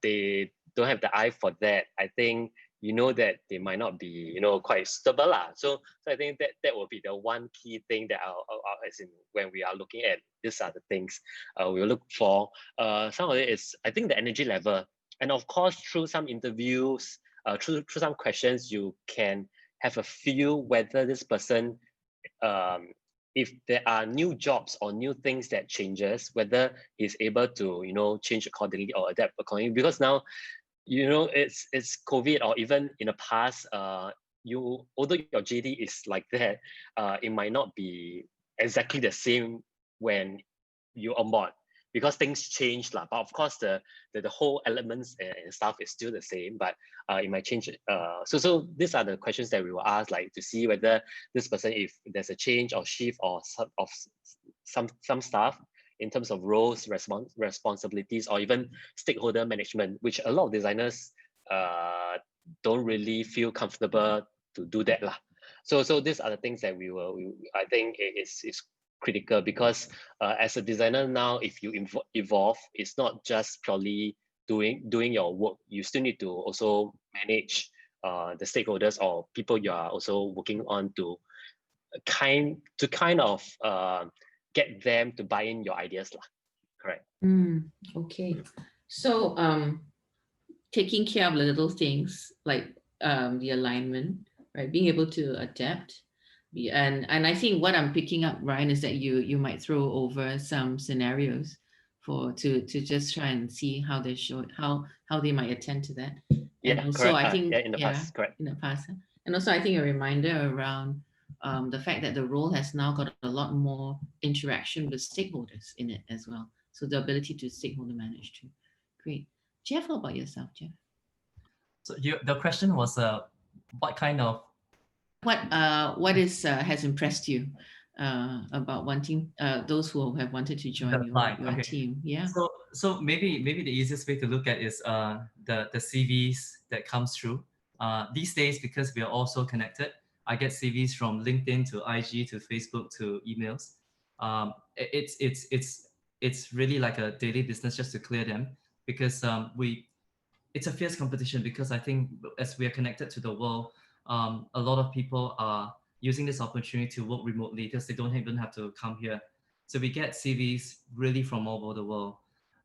they don't have the eye for that, I think that they might not be quite suitable lah. So I think that will be the one key thing that I'll as in when we are looking at these are the things we'll look for. Some of it is, I think, the energy level, and of course through some interviews, through some questions, you can have a feel whether this person, if there are new jobs or new things that changes, whether he's able to change accordingly or adapt accordingly. Because now it's COVID, or even in the past, although your JD is like that, it might not be exactly the same when you onboard, because things change lah. But of course, the whole elements and stuff is still the same, but it might change. So these are the questions that we will ask, like to see whether this person, if there's a change or shift or some stuff in terms of roles, responsibilities, or even stakeholder management, which a lot of designers don't really feel comfortable to do that lah. So these are the things that I think is critical, because as a designer now, if you evolve, it's not just purely doing your work. You still need to also manage the stakeholders or people you are also working on to kind of get them to buy in your ideas lah. Correct. Okay. So taking care of the little things like the alignment, right? Being able to adapt. And I think what I'm picking up, Ryan, is that you might throw over some scenarios to just try and see how they show how they might attend to that. And also correct. I think in the past, correct. In the past. And also I think a reminder around the fact that the role has now got a lot more interaction with stakeholders in it as well. So the ability to stakeholder manage too. Great. Jeff, how about yourself, Jeff? So the question was what kind of what is has impressed you about wanting those who have wanted to join your team? Yeah. So maybe the easiest way to look at is the CVs that comes through. These days, because we are also connected, I get CVs from LinkedIn to IG to Facebook to emails. It's really like a daily business just to clear them, because it's a fierce competition, because I think as we are connected to the world, a lot of people are using this opportunity to work remotely because they don't even have to come here. So we get CVs really from all over the world.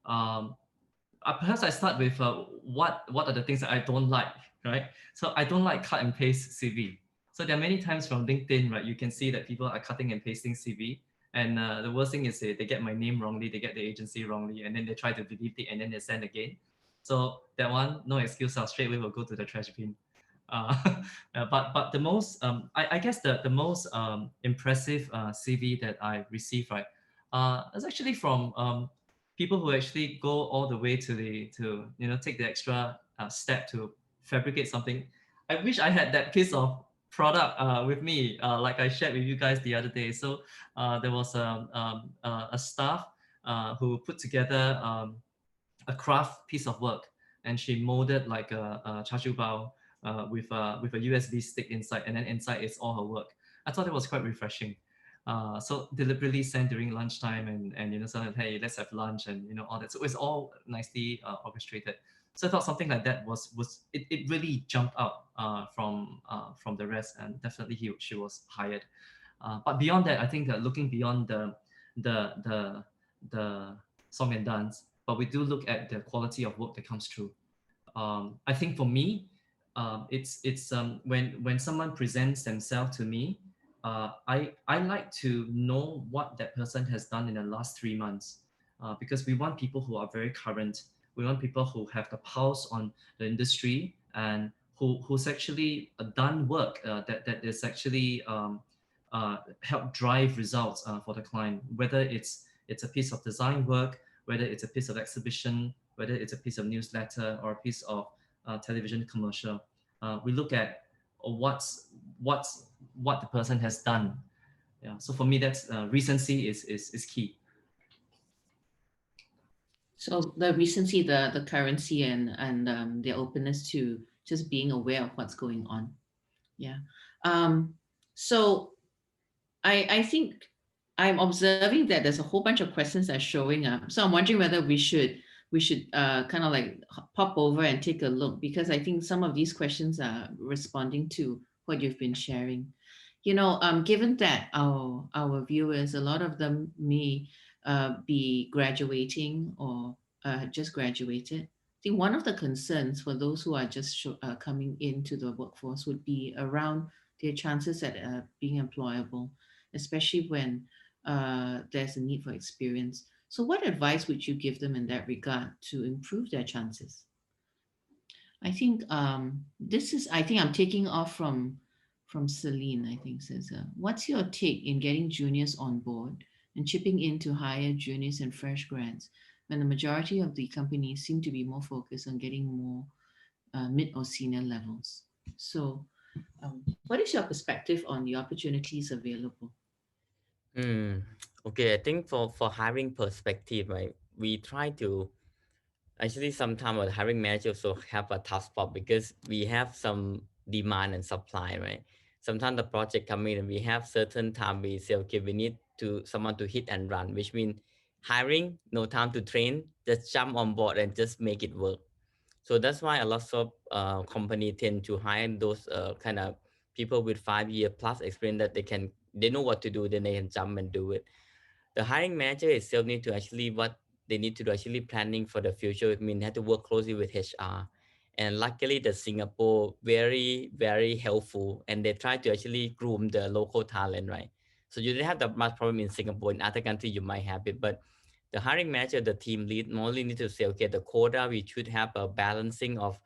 Perhaps I start with what are the things that I don't like, right? So I don't like cut and paste CV. So there are many times from LinkedIn, right, you can see that people are cutting and pasting CV. And the worst thing is they get my name wrongly, they get the agency wrongly, and then they try to delete it and then they send again. So that one, no excuse, I'll straight away will go to the trash bin. But the most, I guess the most impressive CV that I received, right, is actually from people who actually go all the way to take the extra step to fabricate something. I wish I had that piece of product with me, like I shared with you guys the other day. So there was a staff who put together a craft piece of work, and she molded like a char siu bao with a USB stick inside, and then inside is all her work. I thought it was quite refreshing. So deliberately sent during lunchtime, and said, hey, let's have lunch, and all that. So it's all nicely orchestrated. So I thought something like that was it really jumped out from the rest, and definitely she was hired. But beyond that, I think that looking beyond the song and dance, but we do look at the quality of work that comes through. I think for me, it's when someone presents themselves to me, I like to know what that person has done in the last 3 months, because we want people who are very current. We want people who have the pulse on the industry and who's actually done work that is actually help drive results for the client, whether it's a piece of design work, whether it's a piece of exhibition, whether it's a piece of newsletter or a piece of television commercial. We look at what's what the person has done. Yeah. So for me, that's recency is key. So the recency, the currency, and their openness to just being aware of what's going on. Yeah. So I think I'm observing that there's a whole bunch of questions that are showing up. So I'm wondering whether we should kind of like pop over and take a look, because I think some of these questions are responding to what you've been sharing. Given that our viewers, a lot of them may be graduating or just graduated. I think one of the concerns for those who are just coming into the workforce would be around their chances at being employable, especially when there's a need for experience. So what advice would you give them in that regard to improve their chances? I think I think I'm taking off from Celine, I think says, what's your take in getting juniors on board and chipping in to hire juniors and fresh grads when the majority of the companies seem to be more focused on getting more mid or senior levels? So what is your perspective on the opportunities available? Okay, I think for hiring perspective, right, we try to actually sometimes a hiring manager also have a tough spot because we have some demand and supply, right? Sometimes the project come in and we have certain time we say, okay, we need to someone to hit and run, which means hiring, no time to train, just jump on board and just make it work. So that's why a lot of company tend to hire those kind of people with 5 year plus experience that they know what to do, then they can jump and do it. The hiring manager itself need to actually what they need to do actually planning for the future. I mean, they have to work closely with HR, and luckily the Singapore very helpful, and they try to actually groom the local talent, right? So you don't have that much problem in Singapore. In other countries you might have it, but the hiring manager, the team lead only need to say, okay, the quota, we should have a balancing of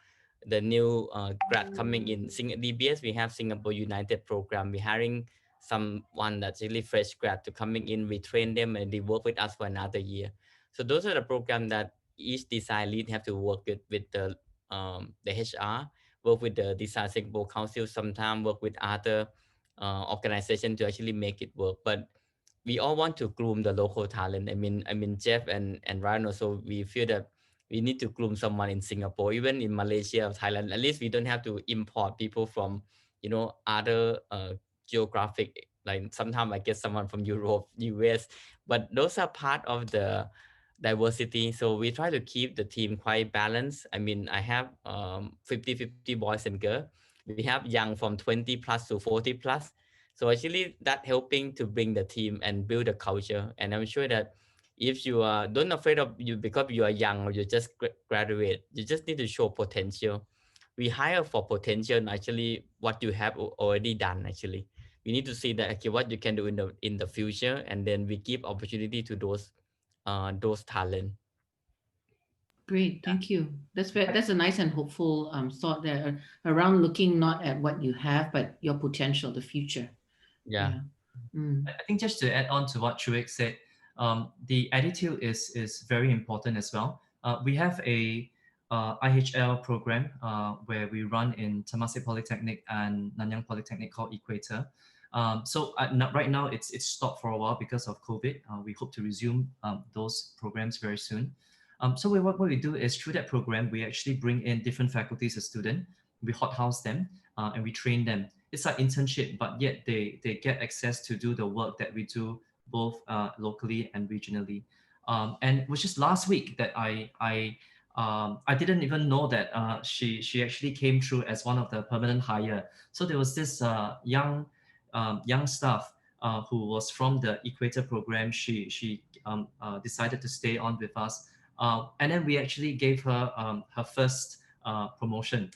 the new grad coming in. DBS, we have Singapore United program. We're hiring someone that's really fresh grad to coming in. We train them and they work with us for another year. So those are the programs that each design lead have to work with the HR, work with the Design Singapore Council, sometimes work with other organizations to actually make it work. But we all want to groom the local talent. I mean, Jeff and Ryan also, we feel that we need to groom someone in Singapore, even in Malaysia or Thailand. At least we don't have to import people from, other geographic, like sometimes I get someone from Europe, US, but those are part of the diversity. So we try to keep the team quite balanced. I mean, I have 50-50 boys and girls. We have young from 20 plus to 40 plus. So actually that helping to bring the team and build a culture. And I'm sure that if you are don't afraid of you because you are young or you just graduate, you just need to show potential. We hire for potential and actually what you have already done. Actually, we need to see that, okay, what you can do in the future, and then we give opportunity to those talent. Great, thank you. That's a nice and hopeful thought there around looking not at what you have, but your potential, the future. Yeah. I think just to add on to what Chuik said, the attitude is very important as well. We have a IHL program where we run in Temasek Polytechnic and Nanyang Polytechnic called Equator. So right now it's stopped for a while because of COVID. We hope to resume those programs very soon. So what we do is through that program, we actually bring in different faculties as students. We hothouse them and we train them. It's like internship, but yet they get access to do the work that we do both locally and regionally. And which is last week that I didn't even know that she actually came through as one of the permanent hire. So there was this young staff who was from the Equator program. She decided to stay on with us And then we actually gave her her first promotion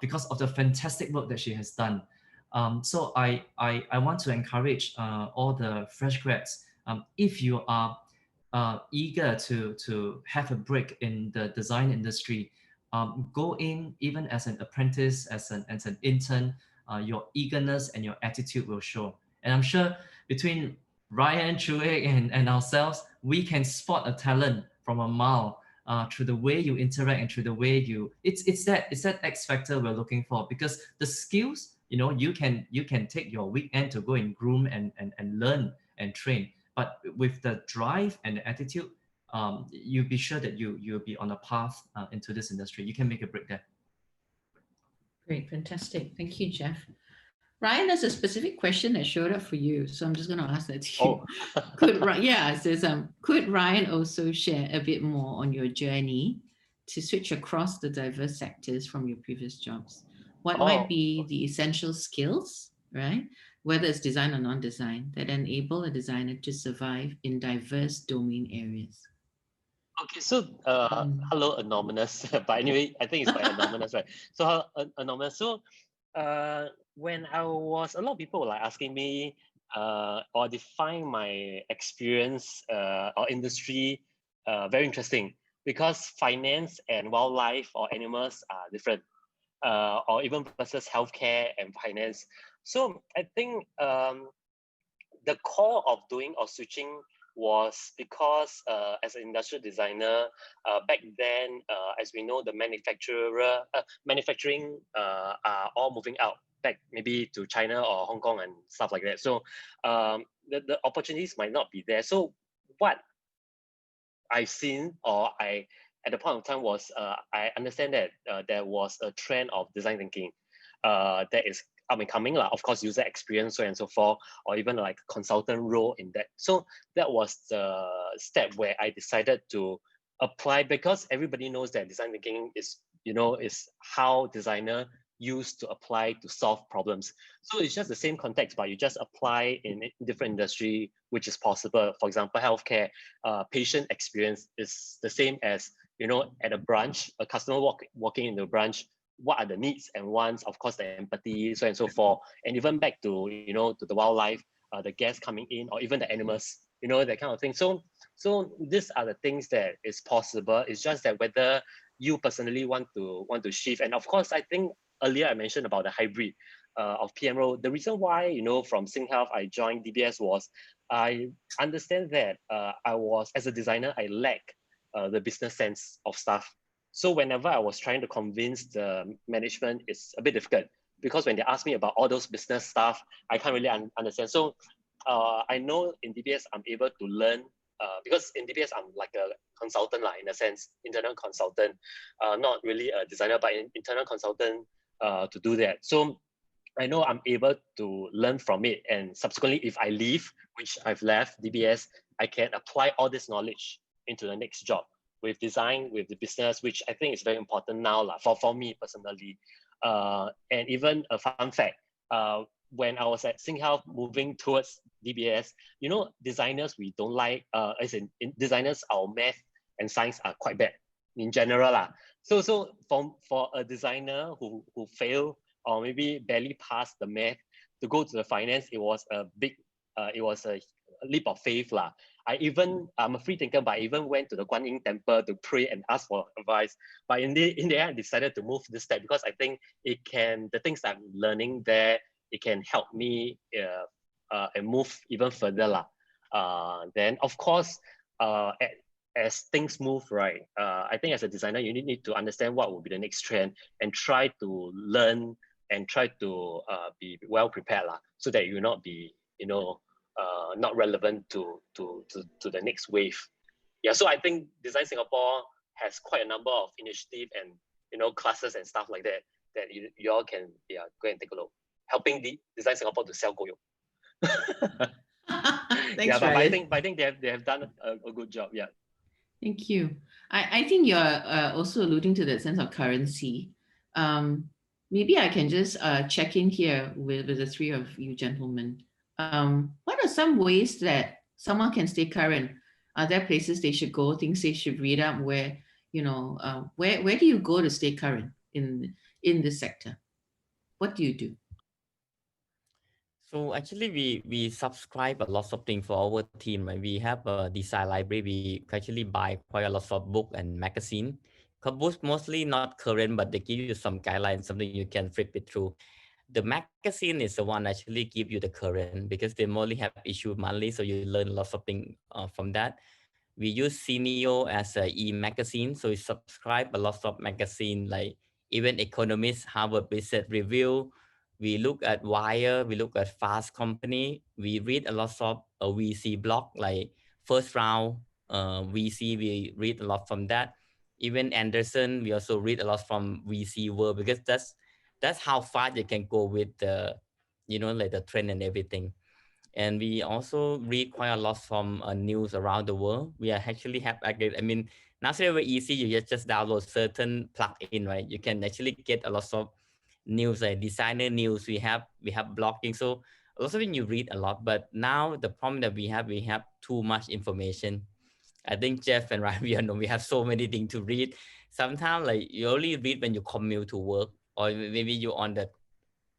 because of the fantastic work that she has done. So I want to encourage all the fresh grads, if you are eager to have a break in the design industry, go in even as an apprentice, as an intern. Your eagerness and your attitude will show. And I'm sure between Ryan, Chue, and ourselves, we can spot a talent from a mile through the way you interact and through the way you. It's that X factor we're looking for, because the skills, you can take your weekend to go and groom and learn and train. But with the drive and the attitude, you'll be sure that you'll be on a path into this industry. You can make a break there. Great, fantastic. Thank you, Jeff. Ryan, there's a specific question that showed up for you, so I'm just going to ask that to you. It says, could Ryan also share a bit more on your journey to switch across the diverse sectors from your previous jobs? What might be the essential skills, right? Whether it's design or non-design, that enable a designer to survive in diverse domain areas? Okay, so hello, Anonymous. But anyway, I think it's quite anonymous, right? So anonymous. So when a lot of people were like asking me or define my experience or industry, very interesting, because finance and wildlife or animals are different, or even versus healthcare and finance. So I think the core of doing or switching was because as an industrial designer, back then, as we know, the manufacturing are all moving out back maybe to China or Hong Kong and stuff like that. So the opportunities might not be there. So what I've seen, or at the point of time, was I understand that there was a trend of design thinking that is up and coming, of course, user experience, so and so forth, or even like consultant role in that. So that was the step where I decided to apply, because everybody knows that design thinking is how designer used to apply to solve problems. So it's just the same context, but you just apply in different industry, which is possible. For example, healthcare, patient experience is the same as, at a branch, a customer walking in the branch, what are the needs and wants, of course, the empathy, so and so forth. And even back to, to the wildlife, the guests coming in, or even the animals, that kind of thing. So these are the things that is possible. It's just that whether you personally want to shift. And of course, I think earlier I mentioned about the hybrid of PM role. The reason why, from SingHealth, I joined DBS was I understand that I was, as a designer, I lack the business sense of stuff. So whenever I was trying to convince the management, it's a bit difficult, because when they ask me about all those business stuff, I can't really understand. So I know in DBS, I'm able to learn, because in DBS, I'm like a consultant, in a sense, internal consultant, not really a designer, but an internal consultant to do that. So I know I'm able to learn from it. And subsequently, if I leave, which I've left DBS, I can apply all this knowledge into the next job, with design, with the business, which I think is very important now for me personally. And even a fun fact, when I was at SingHealth moving towards DBS, designers we don't like, as in designers, our math and science are quite bad in general. So for a designer who fail or maybe barely pass the math to go to the finance, it was a leap of faith. I'm a free thinker, but I even went to the Guan Yin temple to pray and ask for advice. But in the end, I decided to move this step, because I think the things that I'm learning there, it can help me and move even further. Then of course, as things move, right, I think as a designer, you need to understand what will be the next trend and try to learn and try to be well prepared, so that you will not be, not relevant to the next wave. Yeah, so I think Design Singapore has quite a number of initiatives and classes and stuff like that you all can go and take a look, helping the Design Singapore to sell Goyo. Thanks, but I think they have done a good job. Yeah. Thank you. I think you're also alluding to that sense of currency. Maybe I can just check in here with the three of you gentlemen. What are some ways that someone can stay current? Are there places they should go, things they should read up? Where, where do you go to stay current in this sector? What do you do? So actually, we subscribe a lot of things for our team. Right? We have a design library. We actually buy quite a lot of book and magazine. Books mostly not current, but they give you some guidelines, something you can flip it through. The magazine is the one actually give you the current because they only have issue monthly, so you learn lots of things from that. We use Cineo as a e-magazine, so we subscribe a lot of magazine like even Economist, Harvard Business Review. We look at Wire, we look at Fast Company. We read a lot of VC blog like First Round VC. We read a lot from that. Even Anderson, we also read a lot from VC World because that's how far you can go with the like the trend and everything. And we also read quite a lot from news around the world. We are actually have, I mean, now it's very easy. You just download certain plugin, right? You can actually get a lot of news, like designer news. We have blogging. So a lot of it you read a lot. But now the problem that we have too much information. I think Jeff and Ryan, we have so many things to read. Sometimes like you only read when you commute to work, or maybe you're on the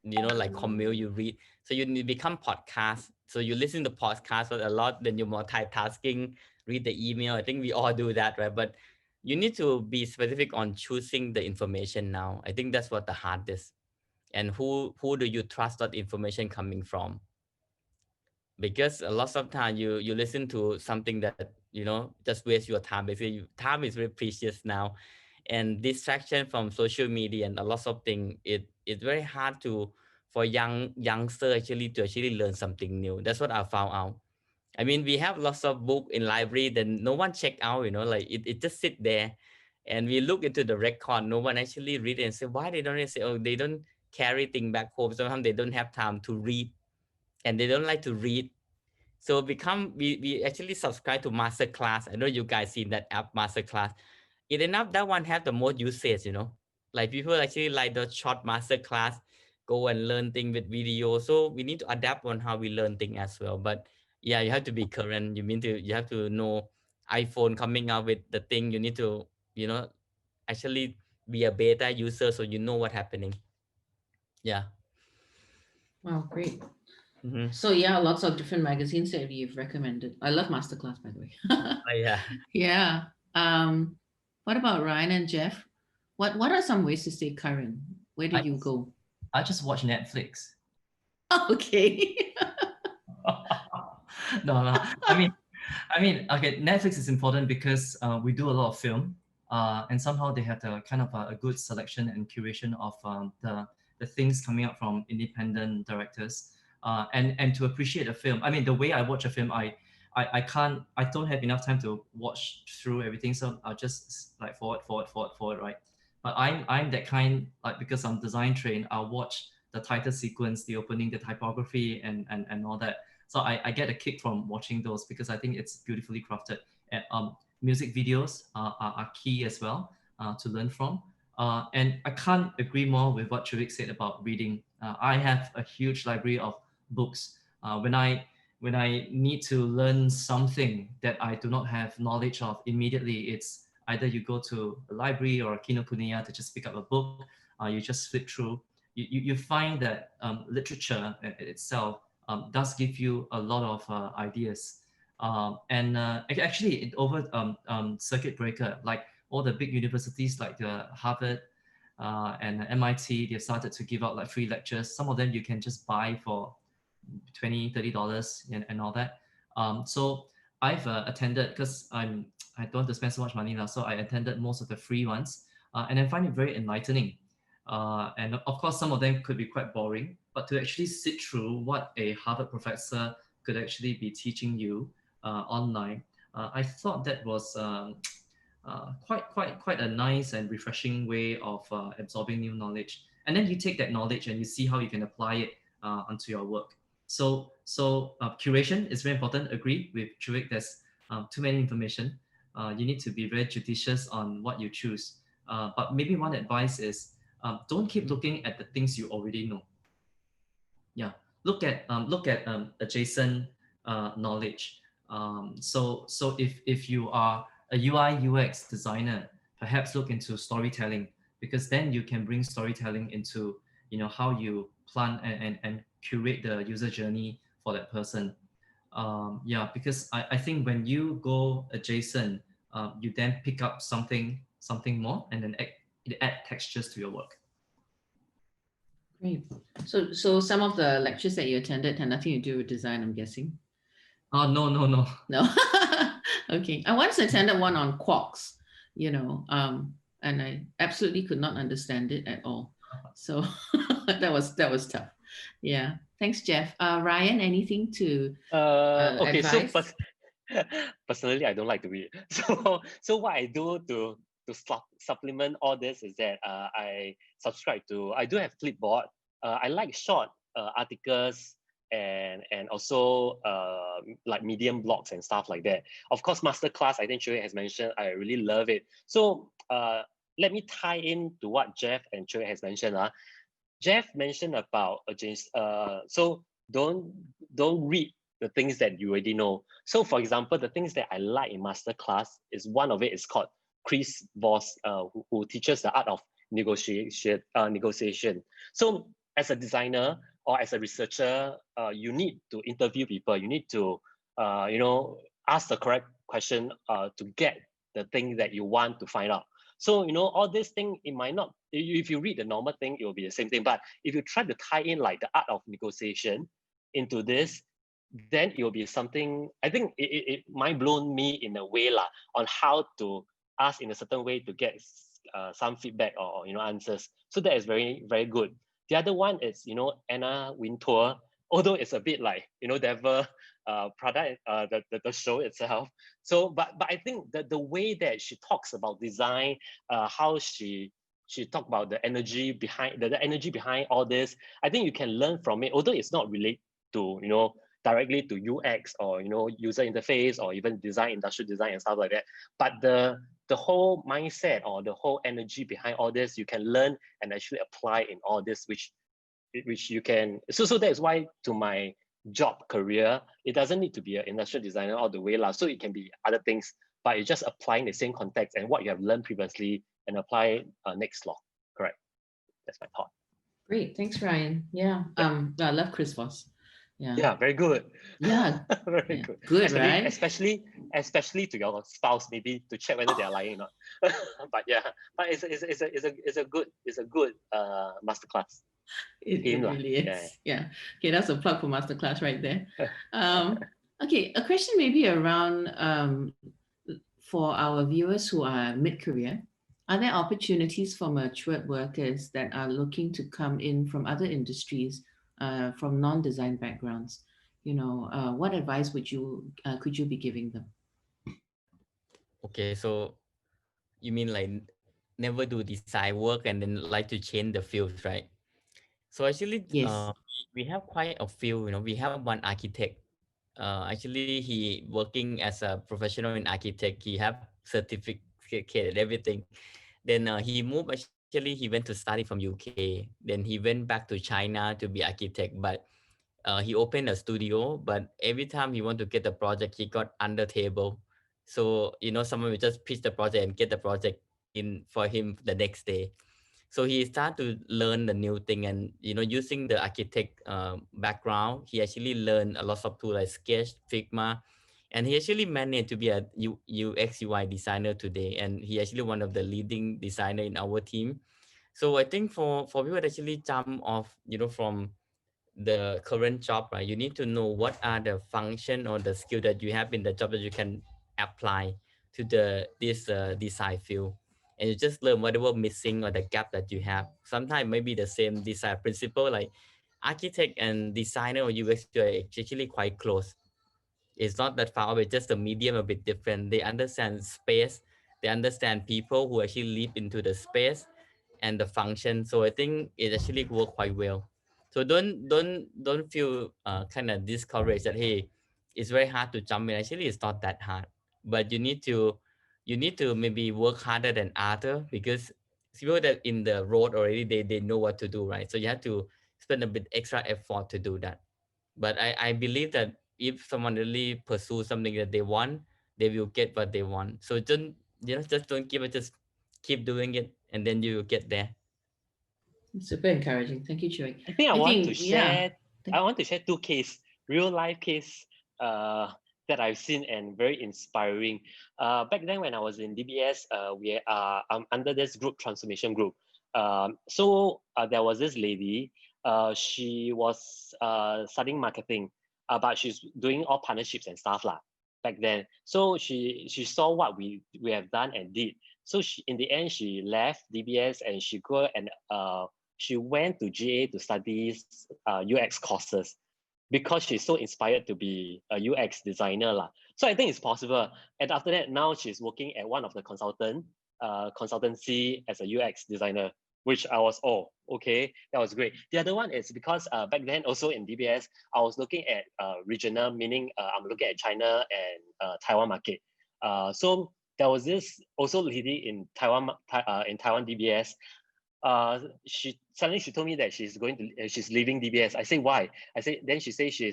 like commute, you read. So you become podcast. So you listen to podcasts a lot, then you're multitasking, read the email. I think we all do that, right? But you need to be specific on choosing the information now. I think that's what the hardest. And who do you trust that information coming from? Because a lot of time you listen to something that just waste your time. Basically, time is very precious now, and distraction from social media and a lot of things. It's very hard to for youngster actually learn something new. That's what I found out. I mean, we have lots of book in library, then no one check out. Like it just sit there, and we look into the record. No one actually read it and say why they don't say. Oh, they don't carry thing back home. Sometimes they don't have time to read, and they don't like to read. So we actually subscribe to Masterclass. I know you guys seen that app Masterclass. It enough that one have the most usage. Like people actually like the short Masterclass, go and learn thing with video. So we need to adapt on how we learn thing as well. But yeah, you have to be current. You have to know iPhone coming out with the thing. You need to, actually be a beta user so you know what happening. Yeah. Wow, great. Mm-hmm. So yeah, lots of different magazines that you've recommended. I love Masterclass, by the way. Yeah. Yeah. What about Ryan and Jeff? What are some ways to stay current? Where do you go? I just watch Netflix. Okay. No. I mean, okay. Netflix is important because we do a lot of film, and somehow they have the kind of a good selection and curation of the things coming out from independent directors, and to appreciate a film. I mean, the way I watch a film, I don't have enough time to watch through everything, so I'll just like forward, right? But I'm that kind, like, because I'm design trained, I'll watch the title sequence, the opening, the typography, and all that. So I get a kick from watching those because I think it's beautifully crafted. And music videos are key as well to learn from. And I can't agree more with what Chuvik said about reading. I have a huge library of books. When I need to learn something that I do not have knowledge of immediately, it's either you go to a library or a Kinokuniya to just pick up a book. You just flip through. You find that literature itself does give you a lot of ideas. And actually, over circuit breaker, like all the big universities like the Harvard and MIT, they've started to give out like free lectures. Some of them you can just buy for $20, $30 and all that. So I've attended, because I don't want to spend so much money now, so I attended most of the free ones, and I find it very enlightening. And of course, some of them could be quite boring, but to actually sit through what a Harvard professor could actually be teaching you online, I thought that was quite a nice and refreshing way of absorbing new knowledge. And then you take that knowledge and you see how you can apply it onto your work. So curation is very important. Agree with Chuvik. There's too many information. You need to be very judicious on what you choose. But maybe one advice is don't keep looking at the things you already know. Yeah, look at adjacent knowledge. So if you are a UI UX designer, perhaps look into storytelling, because then you can bring storytelling into, how you plan and curate the user journey for that person. Yeah, because I think when you go adjacent, you then pick up something more, and then it add textures to your work. Great. So some of the lectures that you attended had nothing to do with design, I'm guessing. No. No. Okay. I once attended one on quarks, and I absolutely could not understand it at all. So that was tough. Yeah. Thanks, Jeff. Ryan, anything to Okay, advise? so personally, I don't like to read. So what I do to supplement all this is that I do have Flipboard. I like short articles and also like medium blogs and stuff like that. Of course, masterclass, I think Choi has mentioned, I really love it. So let me tie in to what Jeff and Choi has mentioned. Jeff mentioned about so don't read the things that you already know. So for example, the things that I like in masterclass is one of it is called Chris Voss, who teaches the art of negotiation. So as a designer or as a researcher, you need to interview people. You need to ask the correct question to get the thing that you want to find out. So, all this thing, it might not, if you read the normal thing, it will be the same thing. But if you try to tie in like the art of negotiation into this, then it will be something, I think it mind blown me in a way on how to ask in a certain way to get some feedback or answers. So that is very, very good. The other one is, Anna Wintour, although it's a bit like, Devil product, the show itself. So, but I think that the way that she talks about design, how she talked about the energy behind the energy behind all this, I think you can learn from it, although it's not related to, directly to UX or, user interface or even design, industrial design and stuff like that. But the whole mindset or the whole energy behind all this, you can learn and actually apply in all this, which you can. So that is why to my job career, it doesn't need to be an industrial designer all the way. So it can be other things, but it's just applying the same context and what you have learned previously and apply next law. Correct. That's my thought. Great. Thanks, Ryan. Yeah. I love Chris Voss. Yeah, very good. Yeah. Very good. Good, right? Especially to your spouse, maybe to check whether they are lying or not. But yeah, but it's a good masterclass. It really is. Yeah. Okay, that's a plug for masterclass right there. Okay, a question maybe around for our viewers who are mid-career. Are there opportunities for matured workers that are looking to come in from other industries, from non-design backgrounds? What advice could you be giving them? Okay, so you mean like never do design work and then like to change the fields, right? So actually, Yes. we have quite a few. We have one architect. Actually, he working as a professional in architect. He have certificate and everything. Then he moved. Actually, he went to study from UK. Then he went back to China to be architect. But he opened a studio. But every time he want to get the project, he got under table. So someone will just pitch the project and get the project in for him the next day. So he started to learn the new thing, and using the architect background, he actually learned a lot of tools like Sketch, Figma, and he actually managed to be a UX UI designer today, and he actually one of the leading designer in our team. So I think for people that actually jump off from the current job, right, you need to know what are the function or the skill that you have in the job that you can apply to this design field, and you just learn whatever missing or the gap that you have. Sometimes maybe the same design principle, like architect and designer or UX are actually quite close. It's not that far away, just the medium a bit different. They understand space, they understand people who actually live into the space and the function. So I think it actually worked quite well. So don't feel kind of discouraged that hey, it's very hard to jump in. Actually, it's not that hard, but you need to maybe work harder than other, because people that in the road already, they know what to do, right? So you have to spend a bit extra effort to do that. But I believe that if someone really pursue something that they want, they will get what they want. So just don't give it, just keep doing it, and then you will get there. Super encouraging. Thank you, Choi. I think I I want to think, yeah. share. I want to share two real life case that I've seen and very inspiring. Back then when I was in DBS, I'm under this group transformation group. There was this lady. She was studying marketing, but she's doing all partnerships and stuff lah back then. So she saw what we have done and did. So in the end she left DBS and she went to GA to study UX courses because she's so inspired to be a UX designer lah. So I think it's possible. And after that, now she's working at one of the consultancy as a UX designer, which I was, oh, okay, that was great. The other one is because back then also in DBS, I was looking at regional, meaning I'm looking at China and Taiwan market. So there was this also lady in Taiwan DBS. She told me that she's leaving DBS. I say why? Then she says she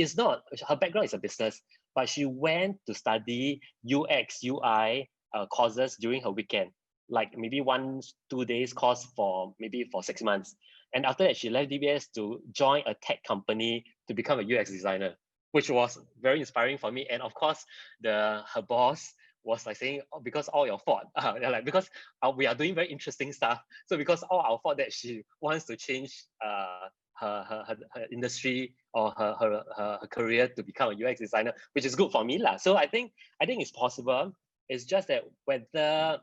is not, her background is a business, but she went to study UX UI courses during her weekend, like maybe 1-2 days course for 6 months. And after that, she left DBS to join a tech company to become a UX designer, which was very inspiring for me. And of course, her boss was like saying, oh, because all your fault. They're like, because we are doing very interesting stuff. So because all our fault that she wants to change her industry or her career to become a UX designer, which is good for me lah. So I think it's possible. It's just that whether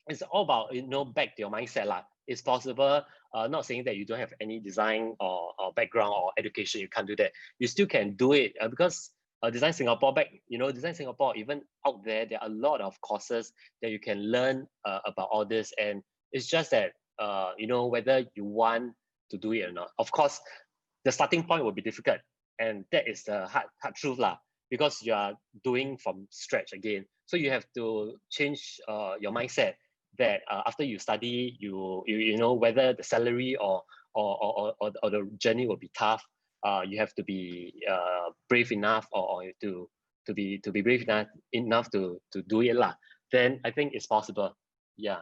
it's all about, back to your mindset lah. It's possible. Not saying that you don't have any design or background or education, you can't do that. You still can do it because Design Singapore, even out there are a lot of courses that you can learn about all this. And it's just that, whether you want to do it or not. Of course, the starting point will be difficult. And that is the hard truth lah, because you are doing from scratch again. So you have to change your mindset that after you study, you know whether the salary or the journey will be tough. You have to be brave enough or to be brave enough to do it lah. Then I think it's possible. Yeah.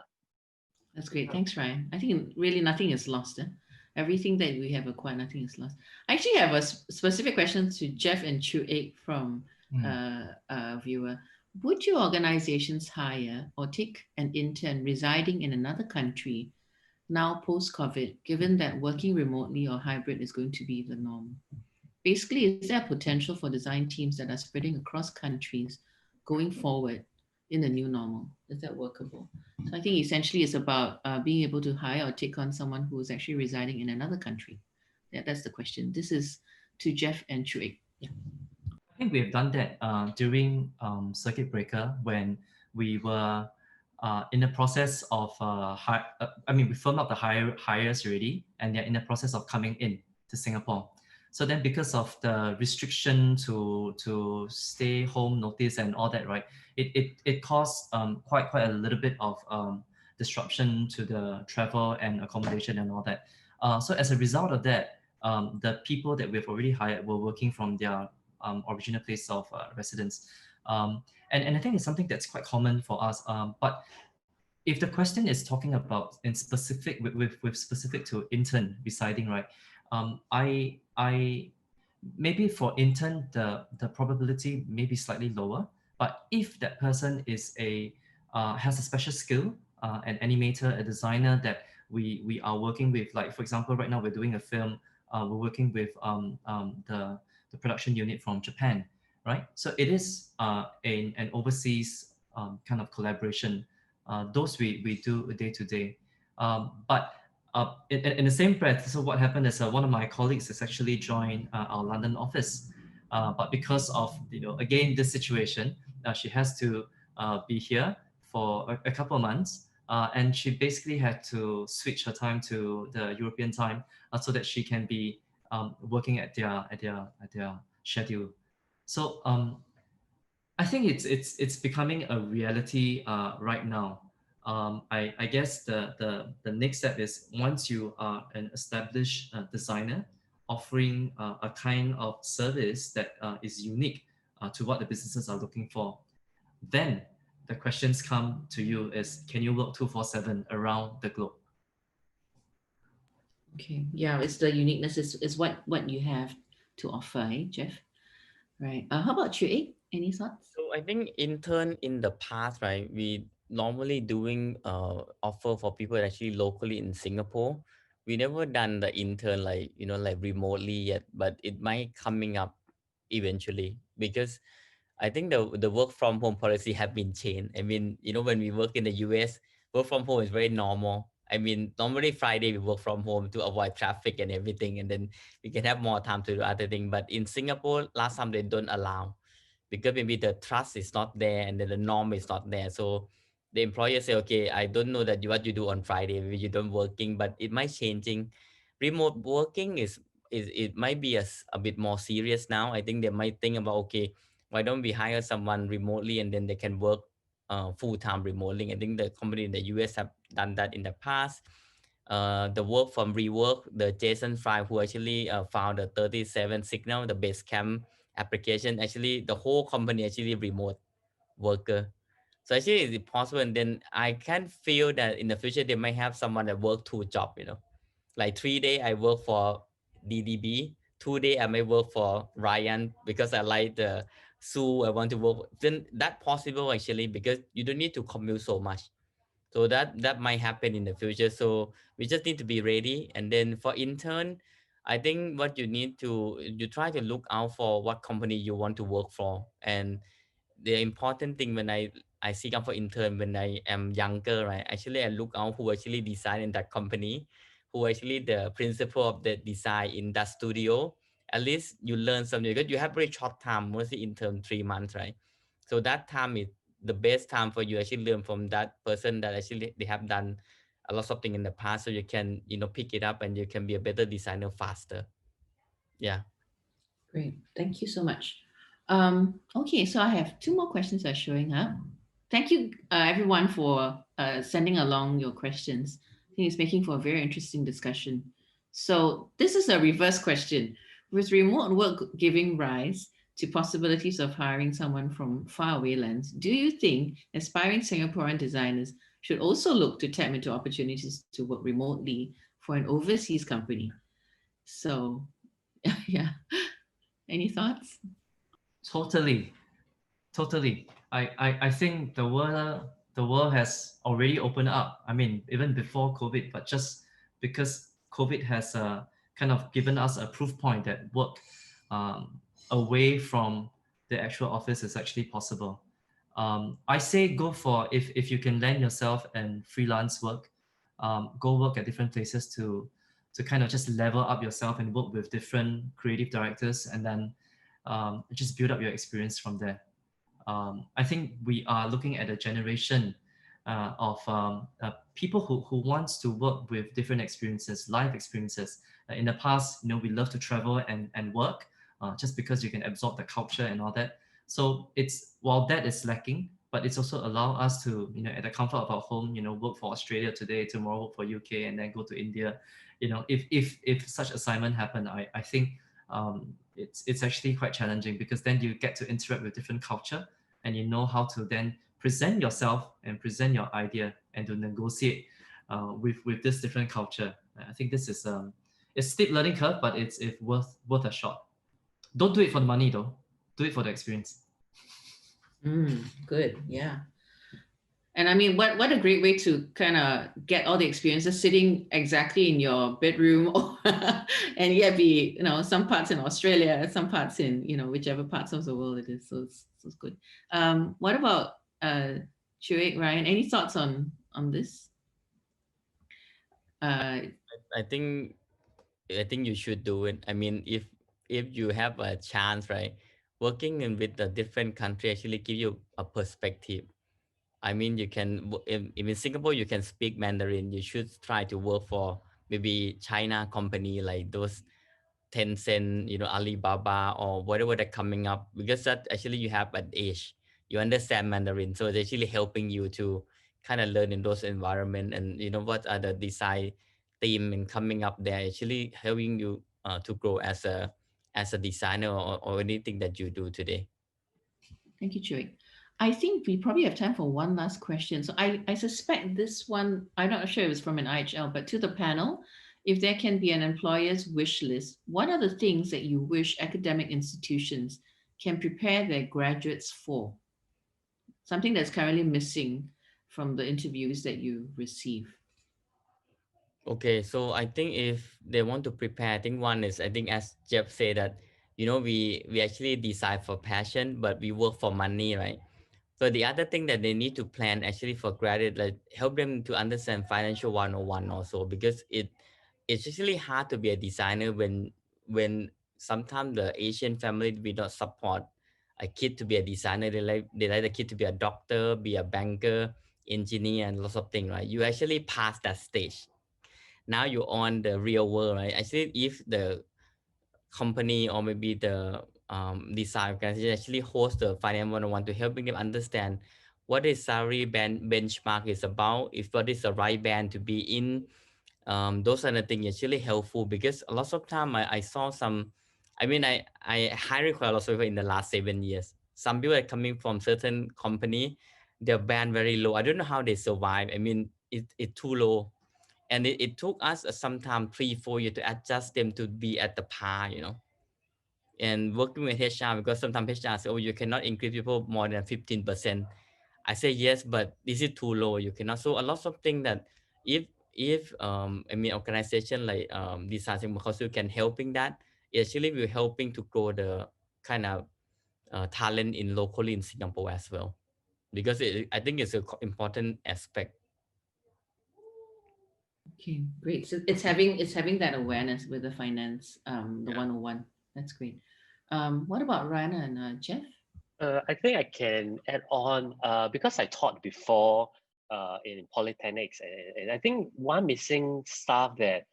That's great. Thanks, Ryan. I think really nothing is lost. Everything that we have acquired, nothing is lost. I actually have a specific question to Jeff and Chu Ek from a viewer. Would your organizations hire or take an intern residing in another country now post-COVID, given that working remotely or hybrid is going to be the norm? Basically, is there potential for design teams that are spreading across countries going forward in the new normal? Is that workable? So I think essentially it's about being able to hire or take on someone who is actually residing in another country. That's the question. This is to Jeff and Chu Ek. Yeah. I think we have done that during circuit breaker when we were in the process of we firmed up the hires already, and they're in the process of coming in to Singapore. So then because of the restriction to stay home notice and all that, right, it caused quite a little bit of disruption to the travel and accommodation and all that. So as a result of that, the people that we've already hired were working from their original place of residence. And I think it's something that's quite common for us. But if the question is talking about in specific with specific to intern residing, right? I maybe for intern the probability may be slightly lower. But if that person is has a special skill, an animator, a designer that we are working with, like for example, right now we're doing a film. We're working with the production unit from Japan, right? So it is an overseas kind of collaboration. Those we do day to day. But in the same breath, so what happened is one of my colleagues has actually joined our London office. But because of, again, this situation, she has to be here for a couple of months. And she basically had to switch her time to the European time so that she can be working at their schedule. So I think it's becoming a reality right now. I guess the next step is once you are an established designer, offering a kind of service that is unique to what the businesses are looking for, then the questions come to you is, can you work 247 around the globe? Okay, yeah, it's the uniqueness is what you have to offer, eh, Jeff? Right. How about you, eh? Any thoughts? So I think intern in the past, right? We normally doing offer for people actually locally in Singapore. We never done the intern like like remotely yet, but it might coming up eventually because I think the work from home policy have been changed. I mean, when we work in the US, work from home is very normal. I mean, normally Friday we work from home to avoid traffic and everything, and then we can have more time to do other things. But in Singapore, last time they don't allow because maybe the trust is not there and then the norm is not there. So the employer say, okay, I don't know that what you do on Friday, maybe you don't working, but it might changing. Remote working is it might be a bit more serious now. I think they might think about, okay, why don't we hire someone remotely and then they can work full-time remotely. I think the company in the US have done that in the past. The work from rework, the Jason Fry, who actually found the 37 Signal, the base camp application, actually the whole company actually remote worker. So actually it's possible. And then I can feel that in the future they might have someone that work two job, like 3 day I work for DDB, 2 day I may work for Ryan because I like the Sue, I want to work. Then that possible actually because you don't need to commute so much. So that might happen in the future. So we just need to be ready. And then for intern, I think what you try to look out for what company you want to work for. And the important thing when I seek out for intern when I am younger, right? Actually, I look out who actually design in that company, who actually the principal of the design in that studio. At least you learn something because you have very short time, mostly intern 3 months, right? So that time is the best time for you actually learn from that person that actually they have done a lot of things in the past, so you can pick it up and you can be a better designer faster. Yeah. Great. Thank you so much. Okay, so I have two more questions that are showing up. Thank you, everyone, for sending along your questions. I think it's making for a very interesting discussion. So this is a reverse question. With remote work giving rise to possibilities of hiring someone from faraway lands, do you think aspiring Singaporean designers should also look to tap into opportunities to work remotely for an overseas company? So, yeah. Any thoughts? Totally. Totally. I think the world has already opened up. I mean, even before COVID, but just because COVID has kind of given us a proof point that work away from the actual office is actually possible. I say go for, if you can land yourself in freelance work, go work at different places to kind of just level up yourself and work with different creative directors, and then just build up your experience from there. I think we are looking at a generation of people who wants to work with different experiences, life experiences. In the past, we love to travel and work just because you can absorb the culture and all that. So it's, while that is lacking, but it's also allow us to, at the comfort of our home, work for Australia today, tomorrow work for UK, and then go to India. If such assignment happen, I think it's actually quite challenging, because then you get to interact with different culture, and you know how to then present yourself and present your idea and to negotiate with this different culture. I think this is it's steep learning curve, but it's worth a shot. Don't do it for the money though. Do it for the experience. Good. Yeah. And I mean, what a great way to kind of get all the experiences sitting exactly in your bedroom, and yet be, some parts in Australia, some parts in, whichever parts of the world it is. So it's good. What about Chuik, Ryan? Any thoughts on this? I think you should do it. I mean, if you have a chance, right, working with a different country actually give you a perspective. I mean, you can in Singapore you can speak Mandarin. You should try to work for maybe China company like those Tencent, Alibaba or whatever that coming up, because that actually you have an age, you understand Mandarin, so it's actually helping you to kind of learn in those environment, and what are the design theme and coming up there, actually helping you to grow as a designer or anything that you do today? Thank you, Joey. I think we probably have time for one last question. So I suspect this one, I'm not sure if it's from an IHL, but to the panel, if there can be an employer's wish list, what are the things that you wish academic institutions can prepare their graduates for? Something that's currently missing from the interviews that you receive. Okay, so I think if they want to prepare, I think one is, I think as Jeff said that, we actually design for passion, but we work for money, right? So the other thing that they need to plan actually for graduate, like help them to understand financial 101 also, because it's actually hard to be a designer when sometimes the Asian family will not support a kid to be a designer. They like the kid to be a doctor, be a banker, engineer, and lots of things, right? You actually pass that stage. Now you're on the real world, right? Actually, if the company or maybe the design organization actually host the finance 101 to helping them understand what is salary benchmark is about, if what is the right band to be in, those are the things actually helpful, because a lot of time I saw some, I hired quite a lot of people in the last 7 years. Some people are coming from certain company, their band very low. I don't know how they survive. It's too low, and it took us some time, 3-4 years, to adjust them to be at the par. And working with HR, because sometimes HR say, oh, you cannot increase people more than 15%. I say yes, but this is too low. You cannot. So a lot of things that if organization like Design Council can helping that, it actually will helping to grow the kind of talent in locally in Singapore as well, because I think it's an important aspect. Okay, great. So it's having that awareness with the finance, the 101. That's great. What about Rana and Jeff? I think I can add on because I taught before in polytechnics, and I think one missing stuff that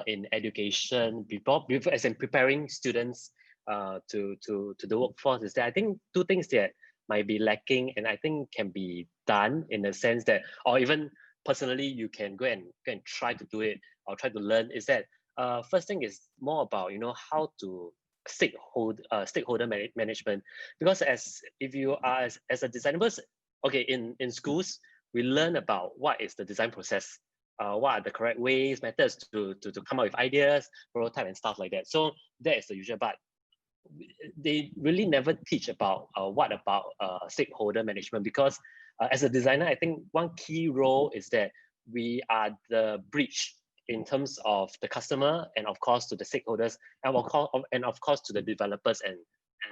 in education before as in preparing students to the workforce is that I think two things that might be lacking, and I think can be done in the sense that, or even personally you can go and try to do it or try to learn, is that first thing is more about how to stakeholder management, because if you are as a designer, okay, in schools we learn about what is the design process, what are the correct ways, methods to come up with ideas, prototype and stuff like that. So that is the usual, but they really never teach about what about stakeholder management, because as a designer, I think one key role is that we are the bridge in terms of the customer, and of course to the stakeholders, and of course to the developers, and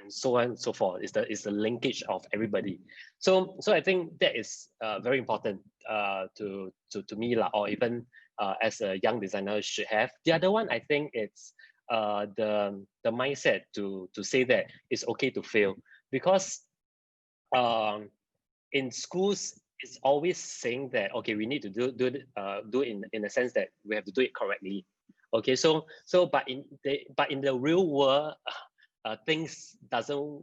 so on and so forth. Is the linkage of everybody. So I think that is very important to me, or even as a young designer should have. The other one, I think it's the mindset to say that it's okay to fail, because in schools it's always saying that, okay, we need to do in the sense that we have to do it correctly. Okay, but in the real world, things doesn't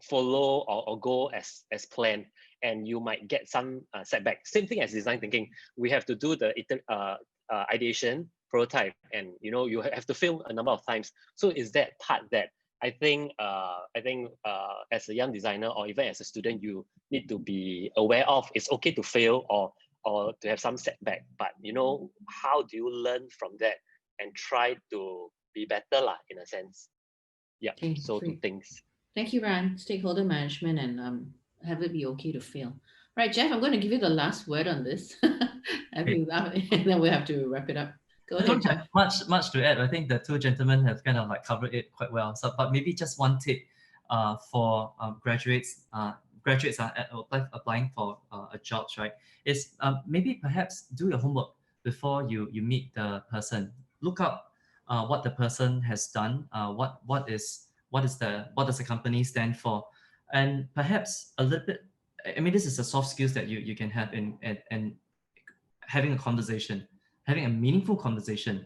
follow or go as planned, and you might get some setback. Same thing as design thinking. We have to do the ideation, prototype, and you have to fail a number of times. So is that part that I think as a young designer, or even as a student, you need to be aware of. It's okay to fail or to have some setback, but how do you learn from that and try to be better in a sense? Yeah. Okay, so great. two things. Thank you, Ryan. Stakeholder management and have it be okay to fail. Right, Jeff, I'm going to give you the last word on this. And then we have to wrap it up. Go ahead, Jeff. Much to add. I think the two gentlemen have kind of covered it quite well. So, but maybe just one tip for graduates applying for a job, right? Is maybe perhaps do your homework before you meet the person. Look up what the person has done. What does the company stand for, and perhaps a little bit. I mean, this is the soft skills that you can have in having a conversation, having a meaningful conversation,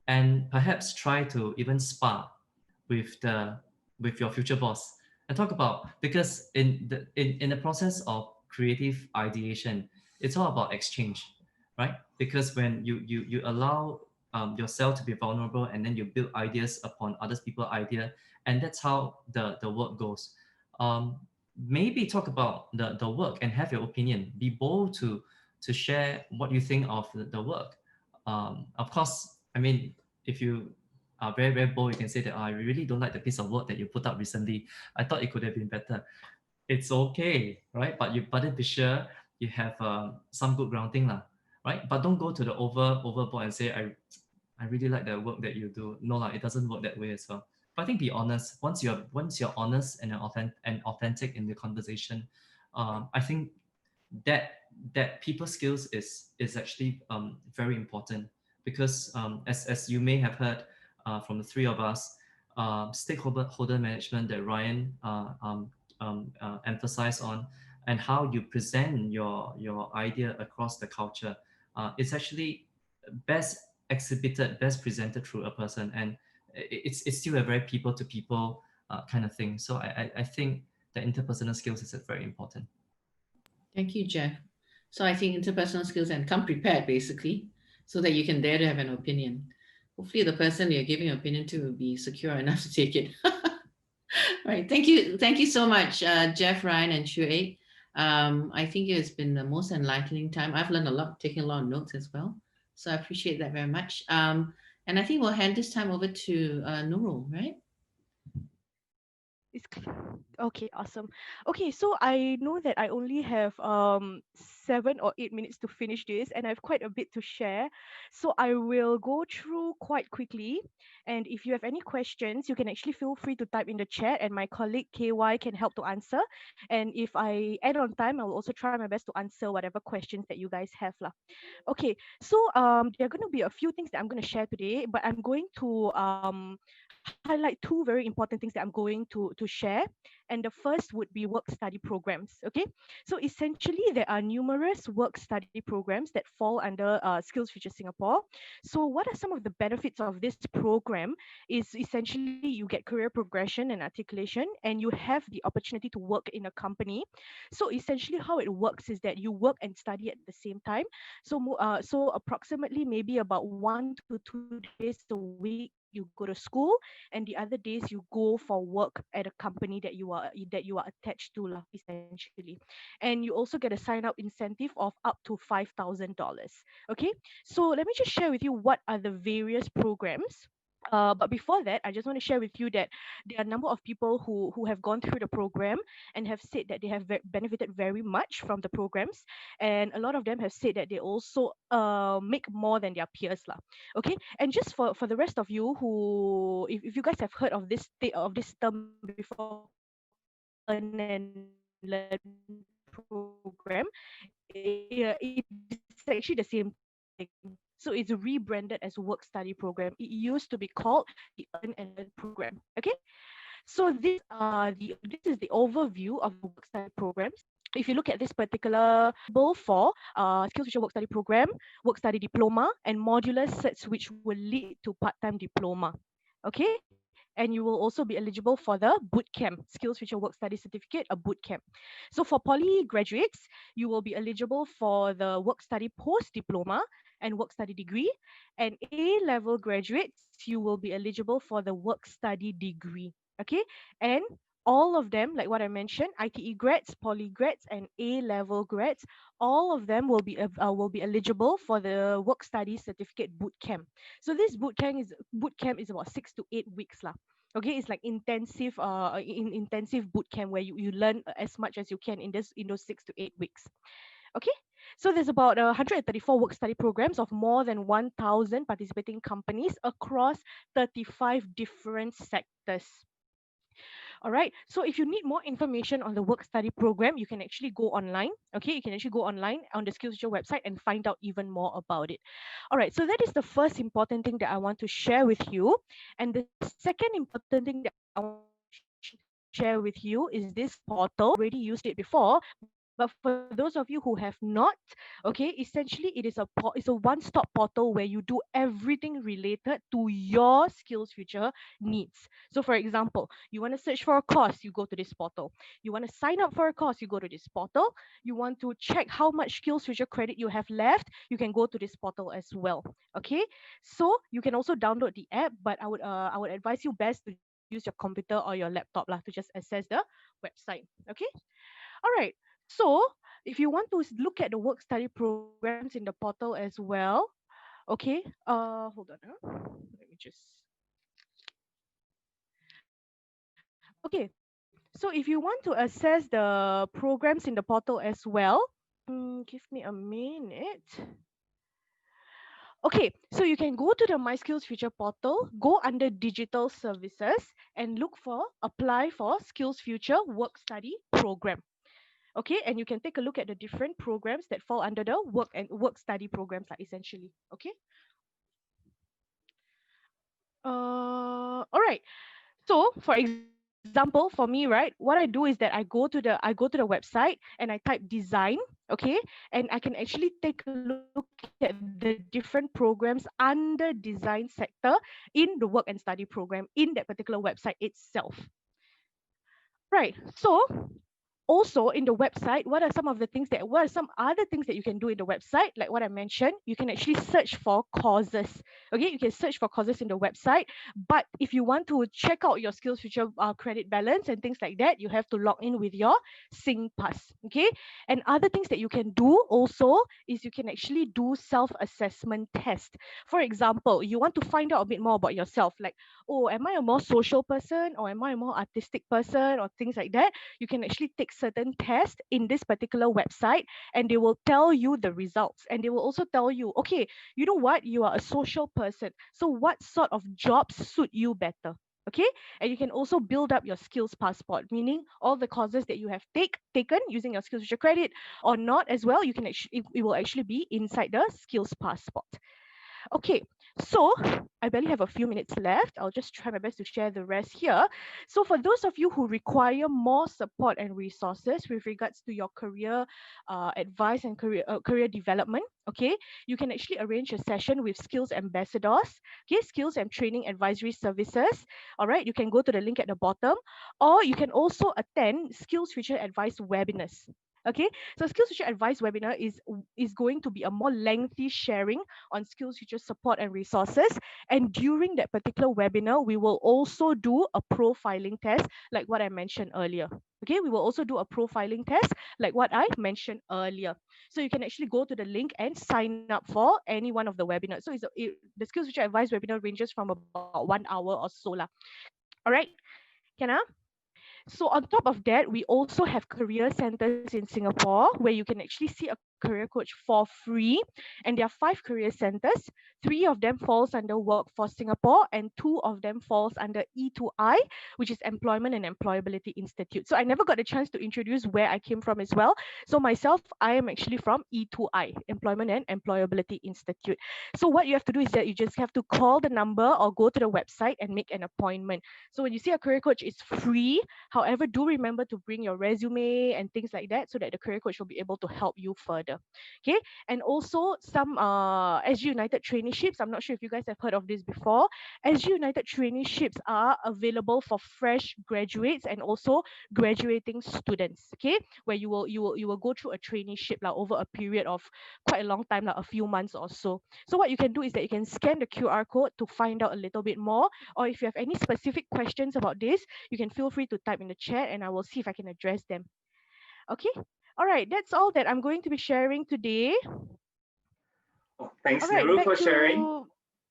and perhaps try to even spar with your future boss and talk about, because in the process of creative ideation, it's all about exchange, right? Because when you allow yourself to be vulnerable, and then you build ideas upon others people's idea, and that's how the work goes. Maybe talk about the work and have your opinion. Be bold to share what you think of the work. Of course, I mean, if you are very, very bold, you can say that, "Oh, I really don't like the piece of work that you put up recently. I thought it could have been better." It's okay, right? But you better be sure you have some good grounding, lah, right? But don't go to the overboard and say, I really like the work that you do. No, lah, it doesn't work that way as well. But I think be honest. Once you're honest and authentic in the conversation, I think that people skills is actually very important, because as you may have heard from the three of us, stakeholder management that Ryan emphasized on, and how you present your idea across the culture, it's actually best exhibited, best presented through a person, and it's still a very people to people kind of thing. So I think the interpersonal skills is very important. Thank you, Jeff. So I think interpersonal skills and come prepared, basically, so that you can dare to have an opinion. Hopefully the person you're giving an opinion to will be secure enough to take it. Right. Thank you so much, Jeff, Ryan, and Shui. I think it's been the most enlightening time. I've learned a lot, taking a lot of notes as well. So I appreciate that very much. And I think we'll hand this time over to Nurul, right? Okay, awesome. Okay, so I know that I only have 7 or 8 minutes to finish this, and I have quite a bit to share. So I will go through quite quickly. And if you have any questions, you can actually feel free to type in the chat, and my colleague KY can help to answer. And if I end on time, I will also try my best to answer whatever questions that you guys have lah. Okay, so there are going to be a few things that I'm going to share today, but I'm going to highlight 2 very important things that I'm going to share. And the first would be work study programs. Okay, so essentially there are numerous work study programs that fall under Skills Future Singapore. So what are some of the benefits of this program? Is essentially you get career progression and articulation, and you have the opportunity to work in a company. So essentially how it works is that you work and study at the same time. So approximately maybe about 1 to 2 days a week you go to school, and the other days you go for work at a company that you are attached to lah, essentially. And you also get a sign up incentive of up to $5,000. Okay, so let me just share with you what are the various programs. But before that, I just want to share with you that there are a number of people who have gone through the program and have said that they have benefited very much from the programs, and a lot of them have said that they also make more than their peers lah. Okay, and just for the rest of you who, if you guys have heard of this term before called earn and learn program, it's actually the same thing. So it's rebranded as work study program. It used to be called the Earn and Learn program. Okay, so this is the overview of the work study programs. If you look at this particular bill for Skills Future Work Study Program, Work Study Diploma, and modular certs which will lead to part-time diploma. Okay, and you will also be eligible for the boot camp, Skills Future Work Study Certificate, a boot camp. So for poly graduates, you will be eligible for the Work Study Post Diploma and Work Study Degree, and A-level graduates, you will be eligible for the Work Study Degree. Okay, and all of them, like what I mentioned, ITE grads, poly grads, and A-level grads, all of them will be eligible for the Work Study Certificate boot camp. So this boot camp is about 6 to 8 weeks lah. Okay, it's like intensive intensive boot camp where you learn as much as you can in those 6 to 8 weeks. Okay, so there's about 134 work study programs of more than 1,000 participating companies across 35 different sectors. All right, so if you need more information on the work study program, you can actually go online. Okay, you can actually go online on the Skills Future website and find out even more about it. All right, so that is the first important thing that I want to share with you. And the second important thing that I want to share with you is this portal. Already used it before, but But for those of you who have not, okay, essentially it's a one-stop portal where you do everything related to your SkillsFuture needs. So for example, you want to search for a course, you go to this portal. You want to sign up for a course, you go to this portal. You want to check how much SkillsFuture credit you have left, you can go to this portal as well. Okay, so you can also download the app, but I would advise you best to use your computer or your laptop lah to just access the website. Okay, all right. So if you want to look at the work study programs in the portal as well, okay, hold on, let me just. Okay, so if you want to access the programs in the portal as well, give me a minute. Okay, so you can go to the My Skills Future portal, go under digital services and look for apply for Skills Future work study program. Okay, and you can take a look at the different programs that fall under the work study programs like essentially. Okay. All right. So for example, for me, right, what I do is that I go to the website and I type design, okay, and I can actually take a look at the different programs under design sector in the work and study program in that particular website itself. Right. So also in the website, what are some other things that you can do in the website? Like what I mentioned, you can actually search for courses. Okay, you can search for courses in the website, but if you want to check out your SkillsFuture credit balance and things like that, you have to log in with your SingPass. Okay, and other things that you can do also is you can actually do self-assessment test. For example, you want to find out a bit more about yourself, like, oh, am I a more social person or am I a more artistic person or things like that. You can actually take certain tests in this particular website and they will tell you the results, and they will also tell you, okay, you know what, you are a social person, so what sort of jobs suit you better. Okay, and you can also build up your skills passport, meaning all the courses that you have taken using your SkillsFuture credit or not as well, you can actually it will actually be inside the skills passport. Okay, so I barely have a few minutes left. I'll just try my best to share the rest here. So for those of you who require more support and resources with regards to your career advice and career development, okay, you can actually arrange a session with skills ambassadors, okay, skills and training advisory services. All right, you can go to the link at the bottom, or you can also attend SkillsFuture advice webinars. Okay, so SkillsFuture advice webinar is going to be a more lengthy sharing on SkillsFuture support and resources. And during that particular webinar, we will also do a profiling test like what I mentioned earlier. Okay, we will also do a profiling test like what I mentioned earlier. So you can actually go to the link and sign up for any one of the webinars. So the SkillsFuture advice webinar ranges from about 1 hour or so lah. All right, can I? So on top of that, we also have career centers in Singapore where you can actually see a career coach for free. And there are 5 career centers. 3 of them falls under Workforce Singapore and 2 of them falls under E2I, which is Employment and Employability Institute. So I never got a chance to introduce where I came from as well. So myself, I am actually from E2I, Employment and Employability Institute. So what you have to do is that you just have to call the number or go to the website and make an appointment. So when you see a career coach, it's free. However, do remember to bring your resume and things like that so that the career coach will be able to help you further. Okay, and also some SG United traineeships. I'm not sure if you guys have heard of this before. SG United traineeships are available for fresh graduates and also graduating students. Okay, where you will go through a traineeship over a period of quite a long time, like a few months or so. So what you can do is that you can scan the QR code to find out a little bit more, or if you have any specific questions about this, you can feel free to type in the chat and I will see if I can address them. Okay, all right, that's all that I'm going to be sharing today. Oh, thanks, All right, Nurul, back for to... sharing.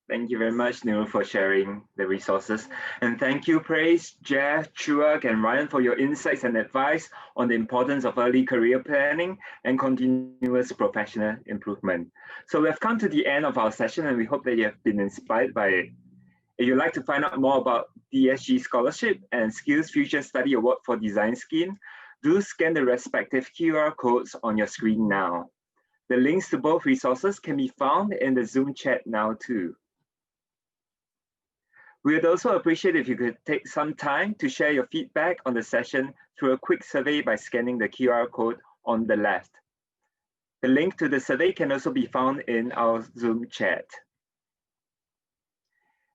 Thank you very much, Nurul, for sharing the resources. And thank you, Praise, Jeff, Chuak, and Ryan for your insights and advice on the importance of early career planning and continuous professional improvement. So we've come to the end of our session and we hope that you have been inspired by it. If you'd like to find out more about DSG Scholarship and SkillsFuture Study Award for Design Scheme, do scan the respective QR codes on your screen now. The links to both resources can be found in the Zoom chat now too. We would also appreciate if you could take some time to share your feedback on the session through a quick survey by scanning the QR code on the left. The link to the survey can also be found in our Zoom chat.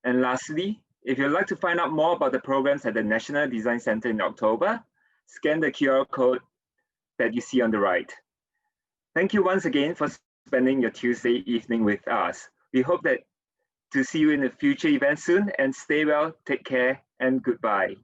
And lastly, if you'd like to find out more about the programs at the National Design Center in October, scan the QR code that you see on the right. Thank you once again for spending your Tuesday evening with us. We hope to see you in a future event soon, and stay well, take care, and goodbye.